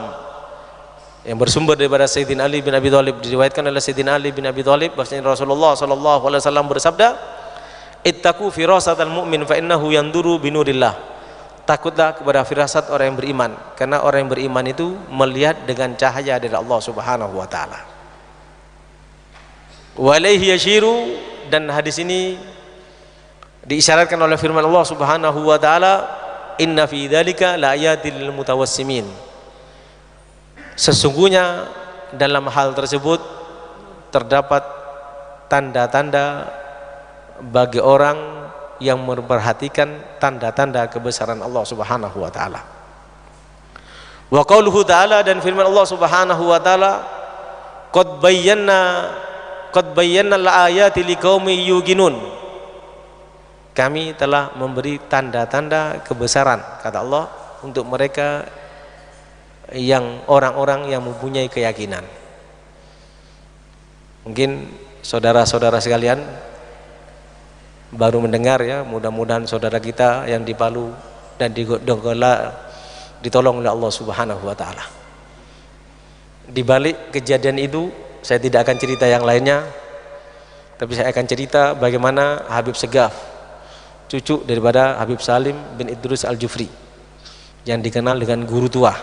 yang bersumber daripada Sayyidina Ali bin Abi Thalib, diriwayatkan oleh Sayyidina Ali bin Abi Thalib bahwasanya Rasulullah sallallahu alaihi wasallam bersabda, ittaqu firasatal mu'min fa innahu yanduru binurillah. Takutlah kepada firasat orang yang beriman, karena orang yang beriman itu melihat dengan cahaya dari Allah Subhanahu wa taala. Wa alaihi yashiru, dan hadis ini diisyaratkan oleh firman Allah Subhanahu wa taala, inna fi dzalika laayatil lil mutawassimin. Sesungguhnya dalam hal tersebut terdapat tanda-tanda bagi orang yang memperhatikan tanda-tanda kebesaran Allah Subhanahu wa taala. Wa qauluhu ta'ala, dan firman Allah Subhanahu wa taala, qad bayyana al-ayati liqaumin yuqinun. Kami telah memberi tanda-tanda kebesaran, kata Allah, untuk mereka yang orang-orang yang mempunyai keyakinan. Mungkin saudara-saudara sekalian baru mendengar ya, mudah-mudahan saudara kita yang di Palu dan di Donggala ditolong oleh Allah Subhanahu wa taala. Di balik kejadian itu saya tidak akan cerita yang lainnya, tapi saya akan cerita bagaimana Habib Segaf, cucu daripada Habib Salim bin Idrus Al-Jufri, yang dikenal dengan guru tua,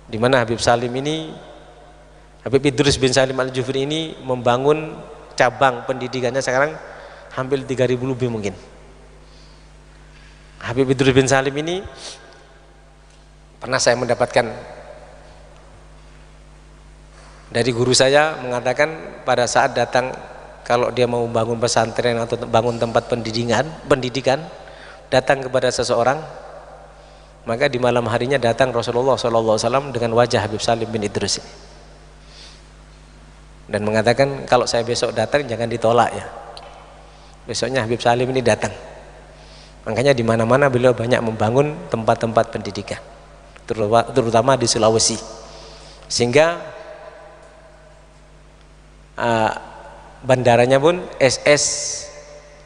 di mana Habib Idrus bin Salim Al-Jufri ini membangun cabang pendidikannya sekarang hampir 3.000 lebih mungkin. Habib Idrus bin Salim ini pernah saya mendapatkan dari guru saya, mengatakan pada saat datang, kalau dia mau bangun pesantren atau bangun tempat pendidikan, datang kepada seseorang, maka di malam harinya datang Rasulullah SAW dengan wajah Habib Salim bin Idrus ini, dan mengatakan, kalau saya besok datang jangan ditolak ya, besoknya Habib Salim ini datang. Makanya di mana-mana beliau banyak membangun tempat-tempat pendidikan, terutama di Sulawesi, sehingga bandaranya pun SS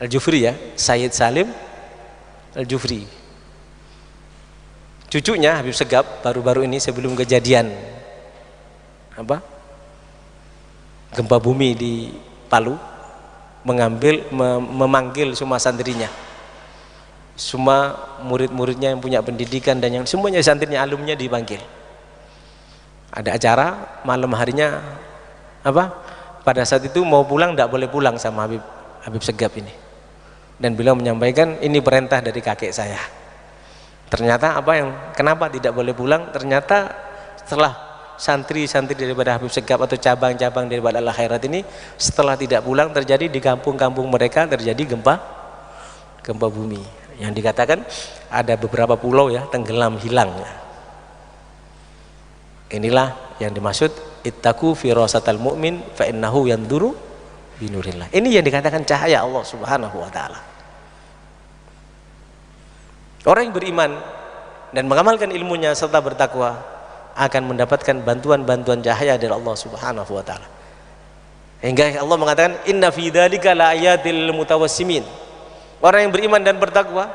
Al-Jufri ya, Sayyid Salim Al-Jufri. Cucunya Habib Segaf baru-baru ini sebelum kejadian gempa bumi di Palu, memanggil semua santrinya, semua murid-muridnya yang punya pendidikan dan yang semuanya santrinya, alumnya dipanggil. Ada acara malam harinya pada saat itu mau pulang, tidak boleh pulang sama Habib Segaf ini, dan beliau menyampaikan, ini perintah dari kakek saya. Ternyata kenapa tidak boleh pulang? Ternyata setelah santri-santri daripada Habib Segaf atau cabang-cabang daripada Al-Khairat ini, setelah tidak pulang, terjadi di kampung-kampung mereka terjadi gempa bumi, yang dikatakan ada beberapa pulau ya tenggelam, hilang. Inilah yang dimaksud ittaqu firasatal mu'min fa innahu yanduru binurillah. Ini yang dikatakan cahaya Allah Subhanahu wa taala. Orang yang beriman dan mengamalkan ilmunya serta bertakwa akan mendapatkan bantuan-bantuan cahaya dari Allah Subhanahu wa taala. Hingga Allah mengatakan, inna fi dzalika laayatil mutawassimin. Orang yang beriman dan bertakwa,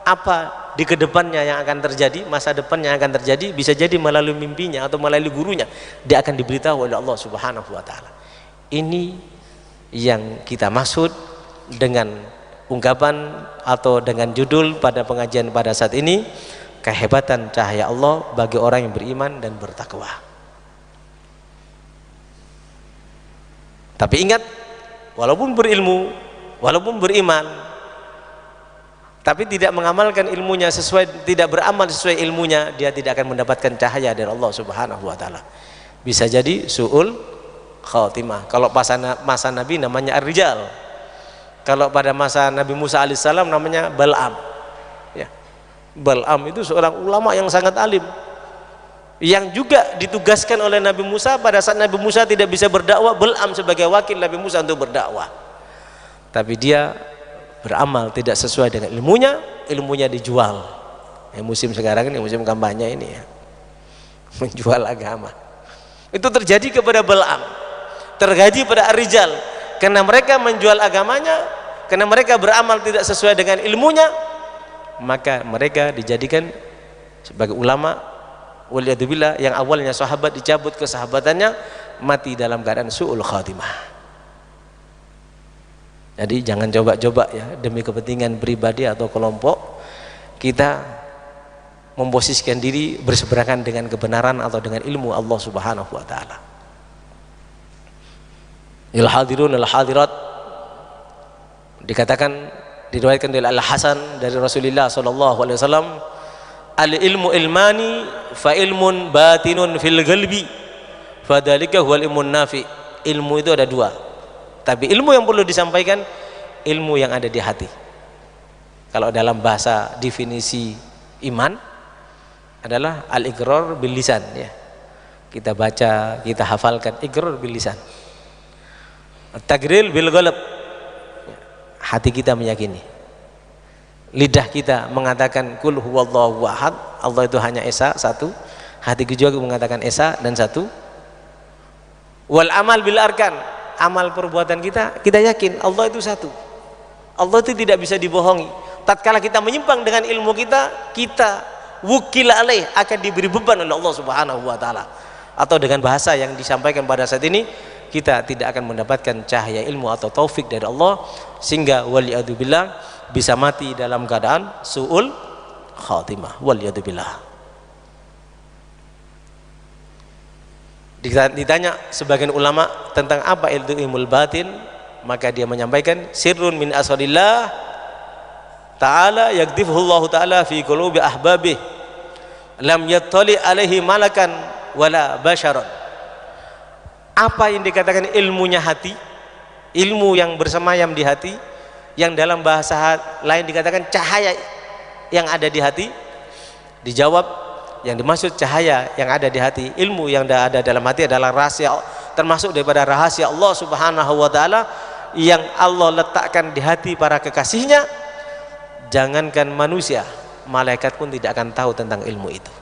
apa di kedepannya yang akan terjadi, masa depannya yang akan terjadi, bisa jadi melalui mimpinya atau melalui gurunya, dia akan diberitahu oleh Allah Subhanahu wa taala. Ini yang kita maksud dengan ungkapan atau dengan judul pada pengajian pada saat ini, kehebatan cahaya Allah bagi orang yang beriman dan bertakwa. Tapi ingat, walaupun berilmu, walaupun beriman, tapi tidak mengamalkan ilmunya sesuai, tidak beramal sesuai ilmunya, dia tidak akan mendapatkan cahaya dari Allah Subhanahu wa taala. Bisa jadi su'ul khatimah. Kalau masa Nabi namanya ar-rijal. Kalau pada masa Nabi Musa alaihissalam namanya Bal'am. Ya. Bal'am itu seorang ulama yang sangat alim, yang juga ditugaskan oleh Nabi Musa pada saat Nabi Musa tidak bisa berdakwah. Bal'am sebagai wakil Nabi Musa untuk berdakwah. Tapi dia beramal tidak sesuai dengan ilmunya dijual. Musim sekarang ini musim kampanye ini ya, menjual agama. Itu terjadi kepada Bal'am, terjadi pada ar-rijal, karena mereka menjual agamanya, karena mereka beramal tidak sesuai dengan ilmunya, maka mereka dijadikan sebagai ulama waliyadzubillah, yang awalnya sahabat dicabut kesahabatannya, mati dalam keadaan su'ul khatimah. Jadi jangan coba-coba ya, demi kepentingan pribadi atau kelompok kita memposisikan diri berseberangan dengan kebenaran atau dengan ilmu Allah Subhanahu wa taala. Il hadirun al hadirat, dikatakan, diriwayatkan dari Al Hasan dari Rasulullah sallallahu alaihi wasallam, al ilmu ilmani, fa ilmun batinun fil qalbi, fadzalika huwal ilmun nafi. Ilmu itu ada dua, tapi ilmu yang perlu disampaikan ilmu yang ada di hati. Kalau dalam bahasa definisi iman adalah al-iqrar bil lisan ya. Kita baca, kita hafalkan, iqrar bil lisan. At-taqrir bil qalb. Hati kita meyakini. Lidah kita mengatakan qul huwallahu ahad, Allah itu hanya esa, satu. Hati juga mengatakan esa dan satu. Wal amal bil arkan, amal perbuatan kita yakin Allah itu satu. Allah itu tidak bisa dibohongi. Tatkala kita menyimpang dengan ilmu kita wukil alaih, akan diberi beban oleh Allah Subhanahu wa taala. Atau dengan bahasa yang disampaikan pada saat ini, kita tidak akan mendapatkan cahaya ilmu atau taufik dari Allah, sehingga waliyadzubillah bisa mati dalam keadaan su'ul khatimah. Waliyadzubillah. Ditanya sebagian ulama tentang apa itu ilmu batin, maka dia menyampaikan sirrun min asrarillah ta'ala yakdifuhu Allah ta'ala fi qulubi ahbabih lam yattali alaihi malakan wala basharan. Apa yang dikatakan ilmunya hati, ilmu yang bersemayam di hati, yang dalam bahasa lain dikatakan cahaya yang ada di hati. Dijawab, yang dimaksud cahaya yang ada di hati, ilmu yang ada dalam hati adalah rahasia, termasuk daripada rahasia Allah Subhanahu wa taala yang Allah letakkan di hati para kekasihnya. Jangankan manusia, malaikat pun tidak akan tahu tentang ilmu itu.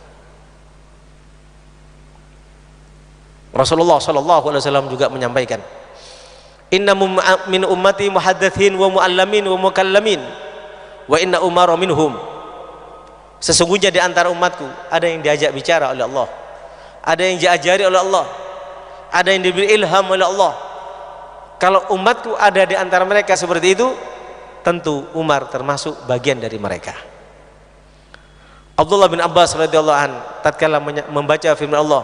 Rasulullah sallallahu alaihi wasallam juga menyampaikan, inna min ummati muhaddatsin wa muallamin wa mukallamin wa inna umara minhum. Sesungguhnya di antara umatku ada yang diajak bicara oleh Allah, ada yang diajari oleh Allah, ada yang diberi ilham oleh Allah. Kalau umatku ada di antara mereka seperti itu, tentu Umar termasuk bagian dari mereka. Abdullah bin Abbas radhiyallahu an tatkala membaca firman Allah,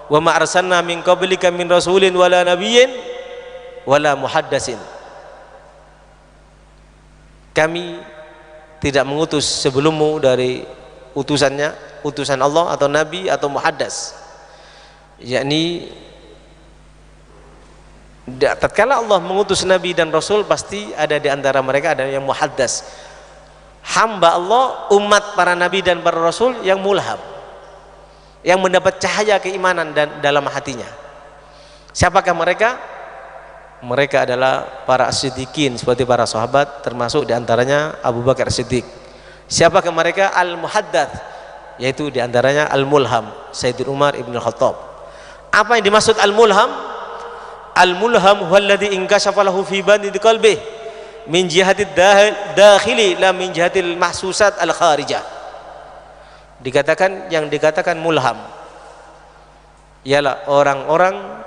wa ma arsalna min qablika min rasulin wala nabiyyin wala muhaddatsin. Kami tidak mengutus sebelummu dari utusan Allah atau nabi atau muhaddas, yakni tatkala Allah mengutus nabi dan rasul, pasti ada di antara mereka ada yang muhaddas, hamba Allah, umat para nabi dan para rasul yang mulham, yang mendapat cahaya keimanan dan dalam hatinya. Siapakah mereka? Mereka adalah para as-siddiqin, seperti para sahabat, termasuk diantaranya Abu Bakar As-Siddiq. Siapakah mereka? Al-muhaddats, yaitu diantaranya Al-mulham, Sayyidina Umar ibn Khattab. Apa yang dimaksud Al-mulham? Al-mulham huwa alladhi inkashafa lahu fi bandi qalbihi min jihati dakhili la min jihatil mahsusat al-kharijah. Dikatakan, yang dikatakan mulham ialah orang-orang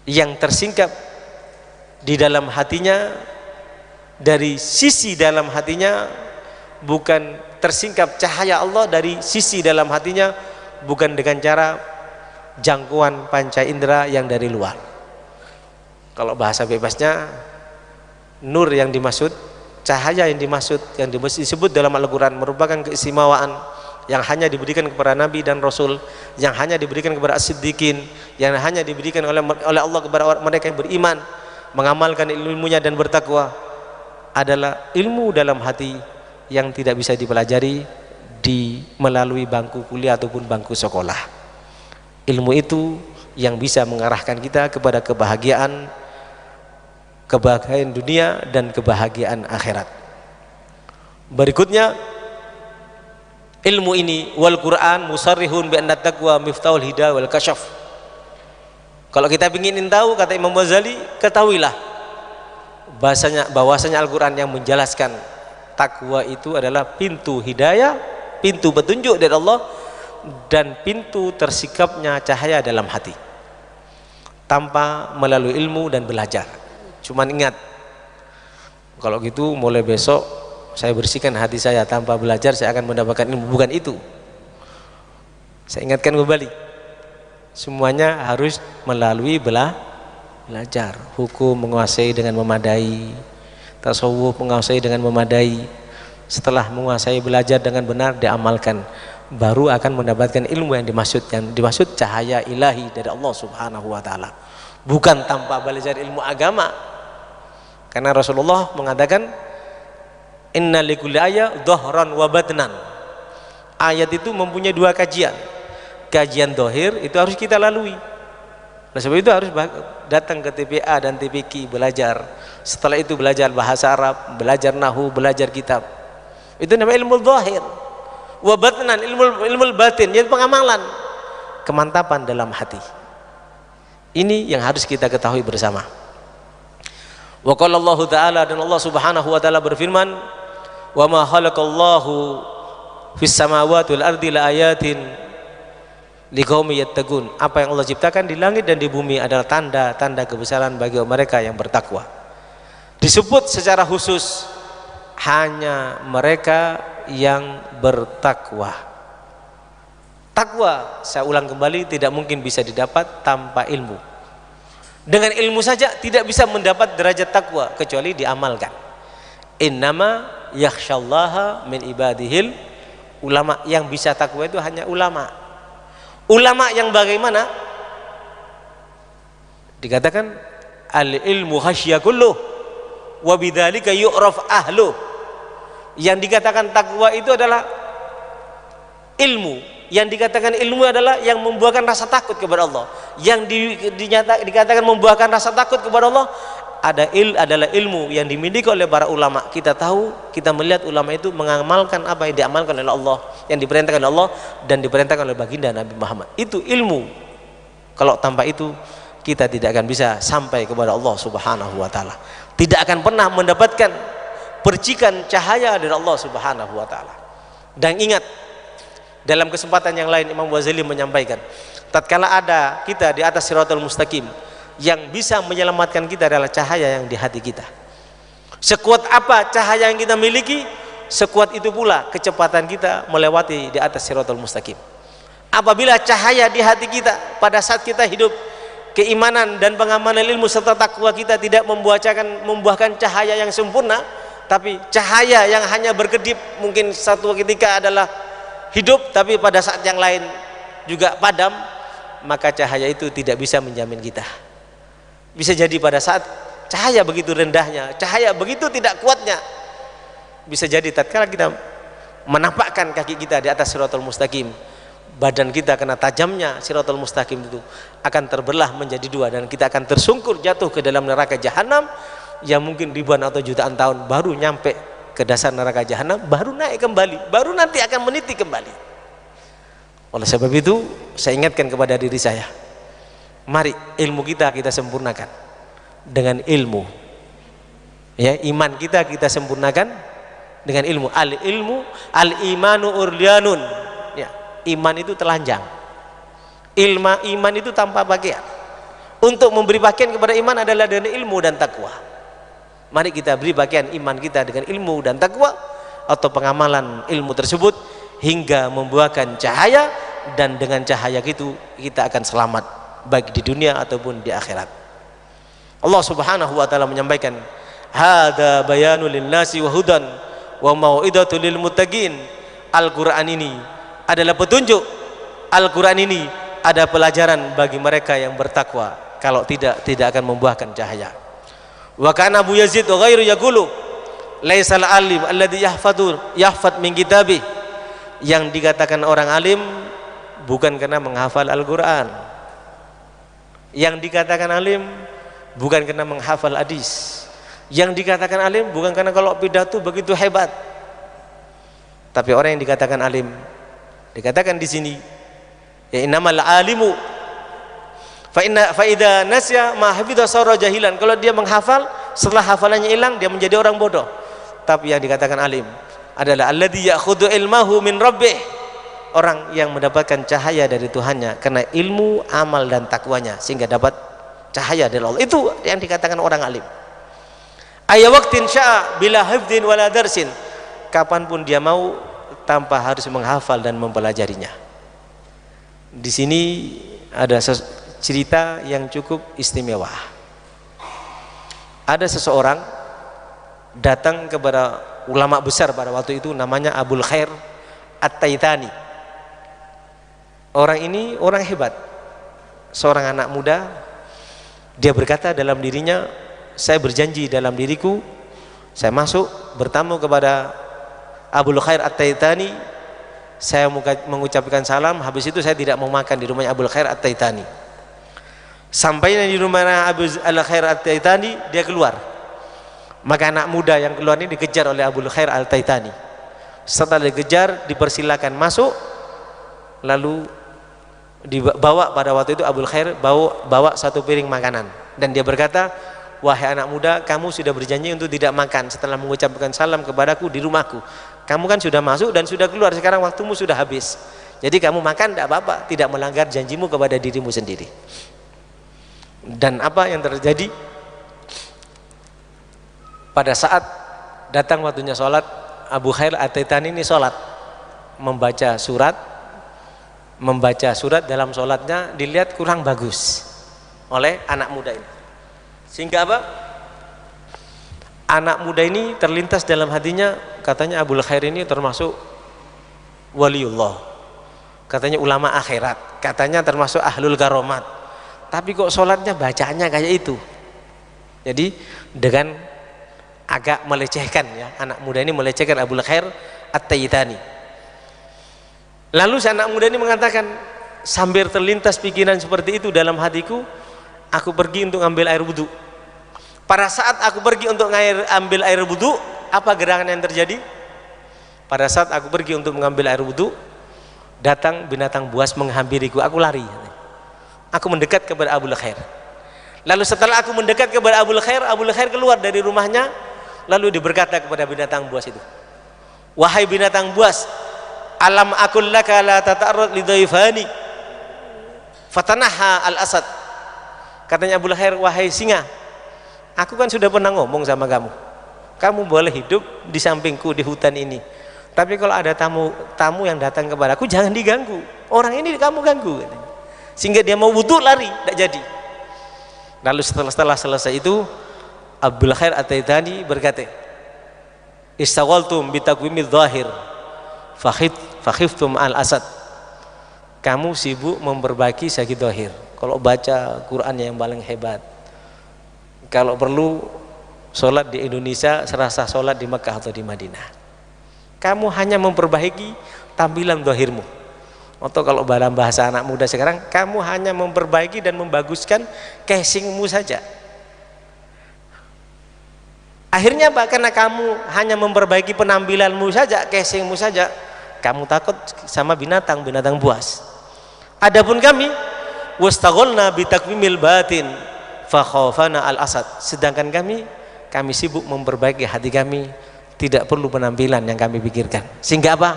yang tersingkap di dalam hatinya, dari sisi dalam hatinya, bukan tersingkap cahaya Allah dari sisi dalam hatinya, bukan dengan cara jangkauan panca indera yang dari luar. Kalau bahasa bebasnya, nur yang dimaksud cahaya yang dimaksud, yang disebut dalam Al-Quran merupakan keistimewaan yang hanya diberikan kepada Nabi dan Rasul, yang hanya diberikan kepada As-Siddiqin, yang hanya diberikan oleh Allah kepada mereka yang beriman, mengamalkan ilmunya dan bertakwa, adalah ilmu dalam hati yang tidak bisa dipelajari melalui bangku kuliah ataupun bangku sekolah. Ilmu itu yang bisa mengarahkan kita kepada kebahagiaan dunia dan kebahagiaan akhirat. Berikutnya, ilmu ini wal Quran musarrihun bi anna taqwa miftahul hidayah wal kasyaf. Kalau kita ingin tahu, kata Imam Ghazali, ketahuilah bahwasanya Al-Quran yang menjelaskan takwa itu adalah pintu hidayah, pintu petunjuk dari Allah, dan pintu tersikapnya cahaya dalam hati tanpa melalui ilmu dan belajar. Cuman ingat, kalau gitu mulai besok saya bersihkan hati saya, tanpa belajar saya akan mendapatkan ilmu. Bukan itu. Saya ingatkan kembali, semuanya harus melalui belajar. Hukum menguasai dengan memadai, tasawuf menguasai dengan memadai. Setelah menguasai, belajar dengan benar, diamalkan, baru akan mendapatkan ilmu yang dimaksud cahaya ilahi dari Allah Subhanahu wa taala. Bukan tanpa belajar ilmu agama. Karena Rasulullah mengatakan, inna likulli ayat dhahran wa batnan. Ayat itu mempunyai dua kajian. Kajian dohir itu harus kita lalui. Nah, sebab itu harus datang ke TPA dan TPQ belajar. Setelah itu belajar bahasa Arab, belajar nahwu, belajar kitab. Itu namanya ilmu dohir. Wa batnan, ilmu batin, yaitu pengamalan, kemantapan dalam hati. Ini yang harus kita ketahui bersama. Wa qala Allah Ta'ala, dan Allah Subhanahu wa taala berfirman, wa ma khalaqallahu fis samawati wal ardi la ayatin liqaumi yattaqun. Apa yang Allah ciptakan di langit dan di bumi adalah tanda-tanda kebesaran bagi mereka yang bertakwa. Disebut secara khusus hanya mereka yang bertakwa. Takwa, saya ulang kembali, tidak mungkin bisa didapat tanpa ilmu. Dengan ilmu saja tidak bisa mendapat derajat takwa kecuali diamalkan. Innama yakhsyallaha min ibadihil ulama. Yang bisa takwa itu hanya ulama. Ulama yang bagaimana? Dikatakan al ilmu khasyya kulluh wa bidzalika yu'raf ahlu. Yang dikatakan takwa itu adalah ilmu. Yang dikatakan ilmu adalah yang membuahkan rasa takut kepada Allah. Yang dikatakan membuahkan rasa takut kepada Allah adalah ilmu yang dimiliki oleh para ulama. Kita tahu, kita melihat ulama itu mengamalkan apa yang diamalkan oleh Allah, yang diperintahkan oleh Allah dan diperintahkan oleh baginda Nabi Muhammad. Itu ilmu. Kalau tanpa itu kita tidak akan bisa sampai kepada Allah Subhanahu wa taala. Tidak akan pernah mendapatkan percikan cahaya dari Allah Subhanahu wa taala. Dan ingat, dalam kesempatan yang lain Imam Ghazali menyampaikan, tatkala ada kita di atas siratal mustaqim, yang bisa menyelamatkan kita adalah cahaya yang di hati kita. Sekuat apa cahaya yang kita miliki, sekuat itu pula kecepatan kita melewati di atas siratal mustaqim. Apabila cahaya di hati kita pada saat kita hidup, keimanan dan pengamalan ilmu serta takwa kita tidak membuahkan cahaya yang sempurna, tapi cahaya yang hanya berkedip, mungkin satu ketika adalah hidup, tapi pada saat yang lain juga padam, maka cahaya itu tidak bisa menjamin kita. Bisa jadi pada saat cahaya begitu rendahnya, cahaya begitu tidak kuatnya, bisa jadi tatkala kita menampakkan kaki kita di atas siratal mustaqim, badan kita kena tajamnya siratal mustaqim itu akan terbelah menjadi dua, dan kita akan tersungkur jatuh ke dalam neraka jahanam yang mungkin ribuan atau jutaan tahun baru nyampe ke dasar neraka jahanam, baru naik kembali, baru nanti akan meniti kembali. Oleh sebab itu saya ingatkan kepada diri saya, mari ilmu kita sempurnakan dengan ilmu, ya, iman kita sempurnakan dengan ilmu. Al imanu urlianun, ya, iman itu telanjang, iman itu tanpa pakaian. Untuk memberi pakaian kepada iman adalah dengan ilmu dan takwa. Mari kita beri pakaian iman kita dengan ilmu dan takwa, atau pengamalan ilmu tersebut hingga membuahkan cahaya, dan dengan cahaya itu kita akan selamat baik di dunia ataupun di akhirat. Allah Subhanahu wa taala menyampaikan, Hada bayanul linnasi wa hudan wa mau'idatul lil muttaqin. Al-Qur'an ini adalah petunjuk. Al-Qur'an ini ada pelajaran bagi mereka yang bertakwa. Kalau tidak akan membuahkan cahaya. Wa kana Abu Yazid ghairu yaqulu laisal alim alladhi yahfad min kitabih. Yang dikatakan orang alim bukan karena menghafal Al-Qur'an. Yang dikatakan alim bukan karena menghafal hadis. Yang dikatakan alim bukan karena kalau pidato begitu hebat. Tapi orang yang dikatakan alim, dikatakan di sini, ya innamal alimu fa idza nasya ma hafidha sara jahilan. Kalau dia menghafal, setelah hafalannya hilang dia menjadi orang bodoh. Tapi yang dikatakan alim adalah alladzi ya'khudhu ilmahu min rabbih. Orang yang mendapatkan cahaya dari Tuhannya karena ilmu, amal dan takwanya sehingga dapat cahaya dari Allah. Itu yang dikatakan orang alim. Aya waktin sya'a bila hifdin wala darsin. Kapanpun dia mau tanpa harus menghafal dan mempelajarinya. Di sini ada cerita yang cukup istimewa. Ada seseorang datang kepada ulama besar pada waktu itu, namanya Abul Khair At-Taitani. Orang ini orang hebat, seorang anak muda. Dia berkata dalam dirinya, saya berjanji dalam diriku, saya masuk bertamu kepada Abul Khair At-Taitani, saya mengucapkan salam, habis itu saya tidak mau makan di rumahnya Abul Khair At-Taitani. Sampainya di rumah Abul Khair At-Taitani, dia keluar. Maka anak muda yang keluar ini dikejar oleh Abul Khair At-Taitani. Setelah dikejar, dipersilakan masuk, lalu dibawa pada waktu itu Abul Khair bawa satu piring makanan, dan dia berkata, wahai anak muda, kamu sudah berjanji untuk tidak makan setelah mengucapkan salam kepadaku di rumahku. Kamu kan sudah masuk dan sudah keluar, sekarang waktumu sudah habis. Jadi kamu makan tidak apa-apa, tidak melanggar janjimu kepada dirimu sendiri. Dan apa yang terjadi? Pada saat datang waktunya sholat, Abu Khair At-Taitani ini sholat, membaca surat dalam sholatnya dilihat kurang bagus oleh anak muda ini. Sehingga apa? Anak muda ini terlintas dalam hatinya, katanya Abul Khair ini termasuk waliullah, katanya ulama akhirat, katanya termasuk ahlul karomat. Tapi kok sholatnya bacaannya kayak itu. Jadi dengan agak melecehkan, ya, anak muda ini melecehkan Abul Khair At-Taitani. Lalu si anak muda ini mengatakan, sambil terlintas pikiran seperti itu dalam hatiku, aku pergi untuk ambil air wudhu. Pada saat aku pergi untuk ambil air wudhu, apa gerangan yang terjadi? Pada saat aku pergi untuk mengambil air wudhu, datang binatang buas menghampiriku, aku lari. Aku mendekat kepada Abul Khair. Lalu setelah aku mendekat kepada Abul Khair keluar dari rumahnya, lalu berkata kepada binatang buas itu, wahai binatang buas, alam akul laka la tata'arrad lidhaifani fatanaha al-asad. Katanya Abul Khair, wahai singa, aku kan sudah pernah ngomong sama kamu, kamu boleh hidup di sampingku di hutan ini, tapi kalau ada tamu yang datang kepadaku jangan diganggu, orang ini kamu ganggu. Sehingga dia mau wudhu lari, tidak jadi. Lalu setelah selesai itu, Abul Khair At-Taitani berkata, istaghaltum bitaqwimidz zahir fakhiftum al-asad. Kamu sibuk memperbaiki segi zahir. Kalau baca Quran yang paling hebat, kalau perlu sholat di Indonesia serasa sholat di Mekah atau di Madinah. Kamu hanya memperbaiki tampilan zahirmu. Atau kalau dalam bahasa anak muda sekarang, kamu hanya memperbaiki dan membaguskan casingmu saja. Akhirnya apa? Karena kamu hanya memperbaiki penampilanmu saja, casingmu saja, kamu takut sama binatang buas. Adapun kami, wastaghalna bitakwimil batin fakhafana al-asad. Sedangkan kami sibuk memperbaiki hati kami, tidak perlu penampilan yang kami pikirkan. Sehingga apa?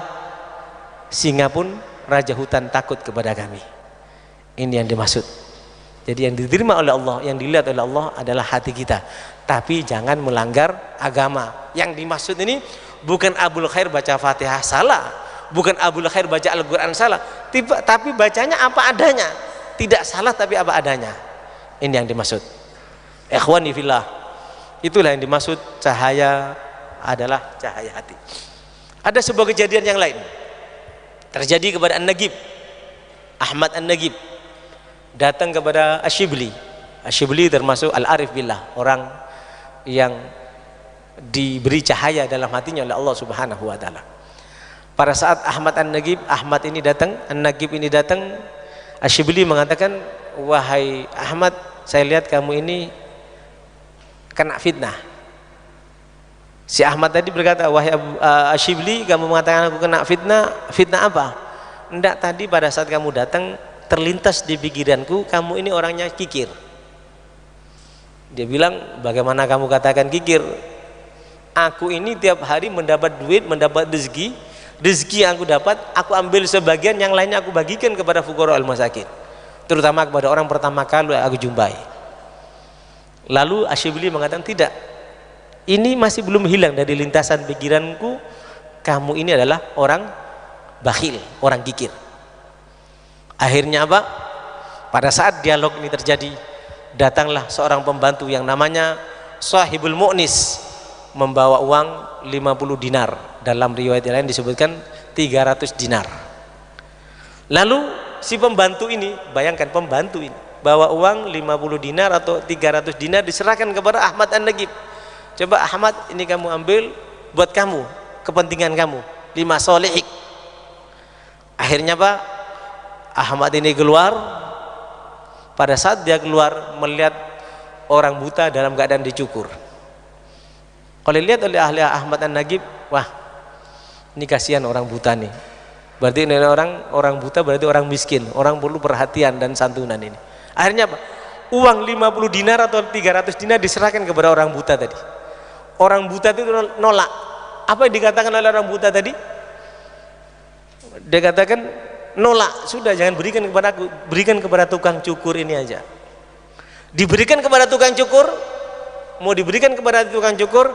Singa pun raja hutan takut kepada kami. Ini yang dimaksud. Jadi yang diterima oleh Allah, yang dilihat oleh Allah adalah hati kita. Tapi jangan melanggar agama. Yang dimaksud ini bukan Abul Khair baca Fatihah salah, bukan Abul Khair baca Al-Quran salah, tapi bacanya apa adanya. Tidak salah tapi apa adanya. Ini yang dimaksud. Ikhwani fillah, Itulah yang dimaksud cahaya adalah cahaya hati. Ada sebuah kejadian yang lain terjadi kepada An-Nagib, Ahmad An-Nagib datang kepada Asyibli. Asyibli termasuk Al-Arif Billah, orang yang diberi cahaya dalam hatinya oleh Allah Subhanahu wa taala. Pada saat Ahmad An-Nagib, An-Nagib ini datang, Asyibli mengatakan, "Wahai Ahmad, saya lihat kamu ini kena fitnah." Si Ahmad tadi berkata, "Wahai Asyibli, kamu mengatakan aku kena fitnah. Fitnah apa?" "Enggak, tadi pada saat kamu datang terlintas di pikiranku kamu ini orangnya kikir." Dia bilang, "Bagaimana kamu katakan kikir? Aku ini tiap hari mendapat duit, mendapat rezeki yang aku dapat, aku ambil sebagian, yang lainnya aku bagikan kepada fuqara al-masakin, terutama kepada orang pertama kali aku jumpai." Lalu Asyibli mengatakan, "Tidak, ini masih belum hilang dari lintasan pikiranku, kamu ini adalah orang bakhil, orang kikir." Akhirnya apa? Pada saat dialog ini terjadi, datanglah seorang pembantu yang namanya Sahibul Mu'nis, membawa uang 50 dinar. Dalam riwayat lain disebutkan 300 dinar. Lalu si pembantu ini, bayangkan pembantu ini bawa uang 50 dinar atau 300 dinar diserahkan kepada Ahmad An-Nagib. "Coba Ahmad, ini kamu ambil buat kamu, kepentingan kamu, lima solihik." Akhirnya Pak, Ahmad ini keluar. Pada saat dia keluar, melihat orang buta dalam keadaan dicukur. Kalau dilihat oleh ahli Ahmad An-Nagib, wah, ini kasihan orang buta nih. Berarti ini orang buta berarti orang miskin, orang perlu perhatian dan santunan ini. Akhirnya apa? Uang 50 dinar atau 300 dinar diserahkan kepada orang buta tadi. Orang buta itu nolak. Apa yang dikatakan oleh orang buta tadi? Dia katakan, "Nolak, sudah jangan berikan kepada aku, berikan kepada tukang cukur ini aja." Diberikan kepada tukang cukur, mau diberikan kepada tukang cukur,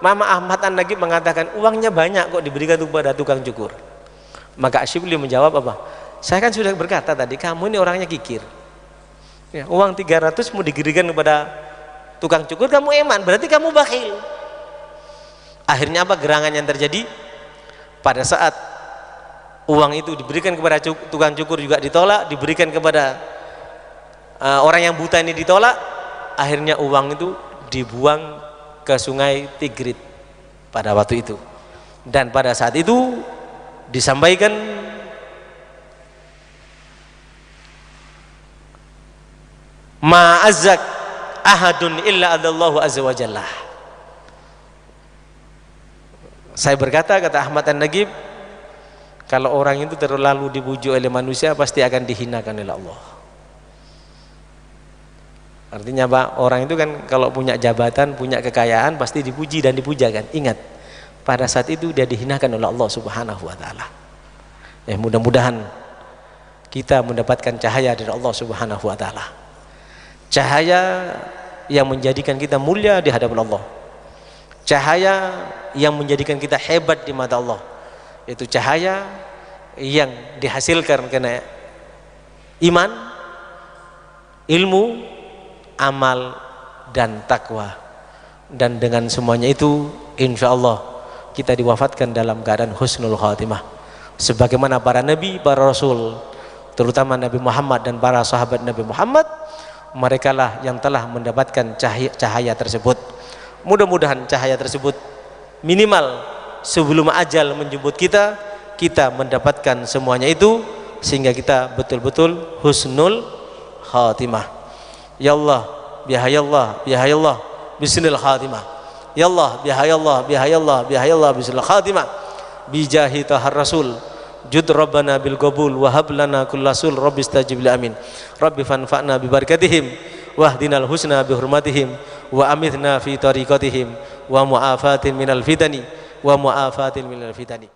Mama Ahmad An-Nagib mengatakan, "Uangnya banyak kok diberikan kepada tukang cukur." Maka Asyibli menjawab apa? "Saya kan sudah berkata tadi, kamu ini orangnya kikir. Ya, uang 300 mau diberikan kepada tukang cukur, kamu eman, berarti kamu bakhil." Akhirnya apa gerangan yang terjadi? Pada saat uang itu diberikan kepada tukang cukur juga ditolak, diberikan kepada orang yang buta ini ditolak, akhirnya uang itu dibuang ke sungai Tigrit pada waktu itu. Dan pada saat itu disampaikan, "Ma'azzak ahadun illa adallahu azza wa jalla." Saya berkata, kata Ahmad An-Nagib, kalau orang itu terlalu dibujuk oleh manusia pasti akan dihinakan oleh Allah. Artinya Pak, orang itu kan kalau punya jabatan, punya kekayaan pasti dipuji dan dipujakan. Ingat, pada saat itu dia dihinakan oleh Allah Subhanahu wa taala. Ya, mudah-mudahan kita mendapatkan cahaya dari Allah Subhanahu wa taala. Cahaya yang menjadikan kita mulia di hadapan Allah. Cahaya yang menjadikan kita hebat di mata Allah. Itu cahaya yang dihasilkan karena iman, ilmu, amal, dan takwa. Dan dengan semuanya itu insya Allah kita diwafatkan dalam keadaan husnul khatimah, sebagaimana para nabi, para rasul, terutama Nabi Muhammad dan para sahabat Nabi Muhammad, mereka lah yang telah mendapatkan cahaya tersebut. Mudah-mudahan cahaya tersebut minimal sebelum ajal menjemput kita mendapatkan semuanya itu, sehingga kita betul-betul husnul khatimah. Ya Allah, bihayallah, bihayallah, bismil khatimah. Ya Allah, bihayallah, bihayallah, bihayallah, bismil khatimah. Bijahi tahar rasul, jud rabbana bil qabul wa hab lana kullasul rabbi istajib li amin. Rabbi fanfa'na bi barakatihim wahdinal husna bi hurmatihim wa amithna fi tariqatihim wa mu'afatin minal fitani wa mu'afatin minal fitani.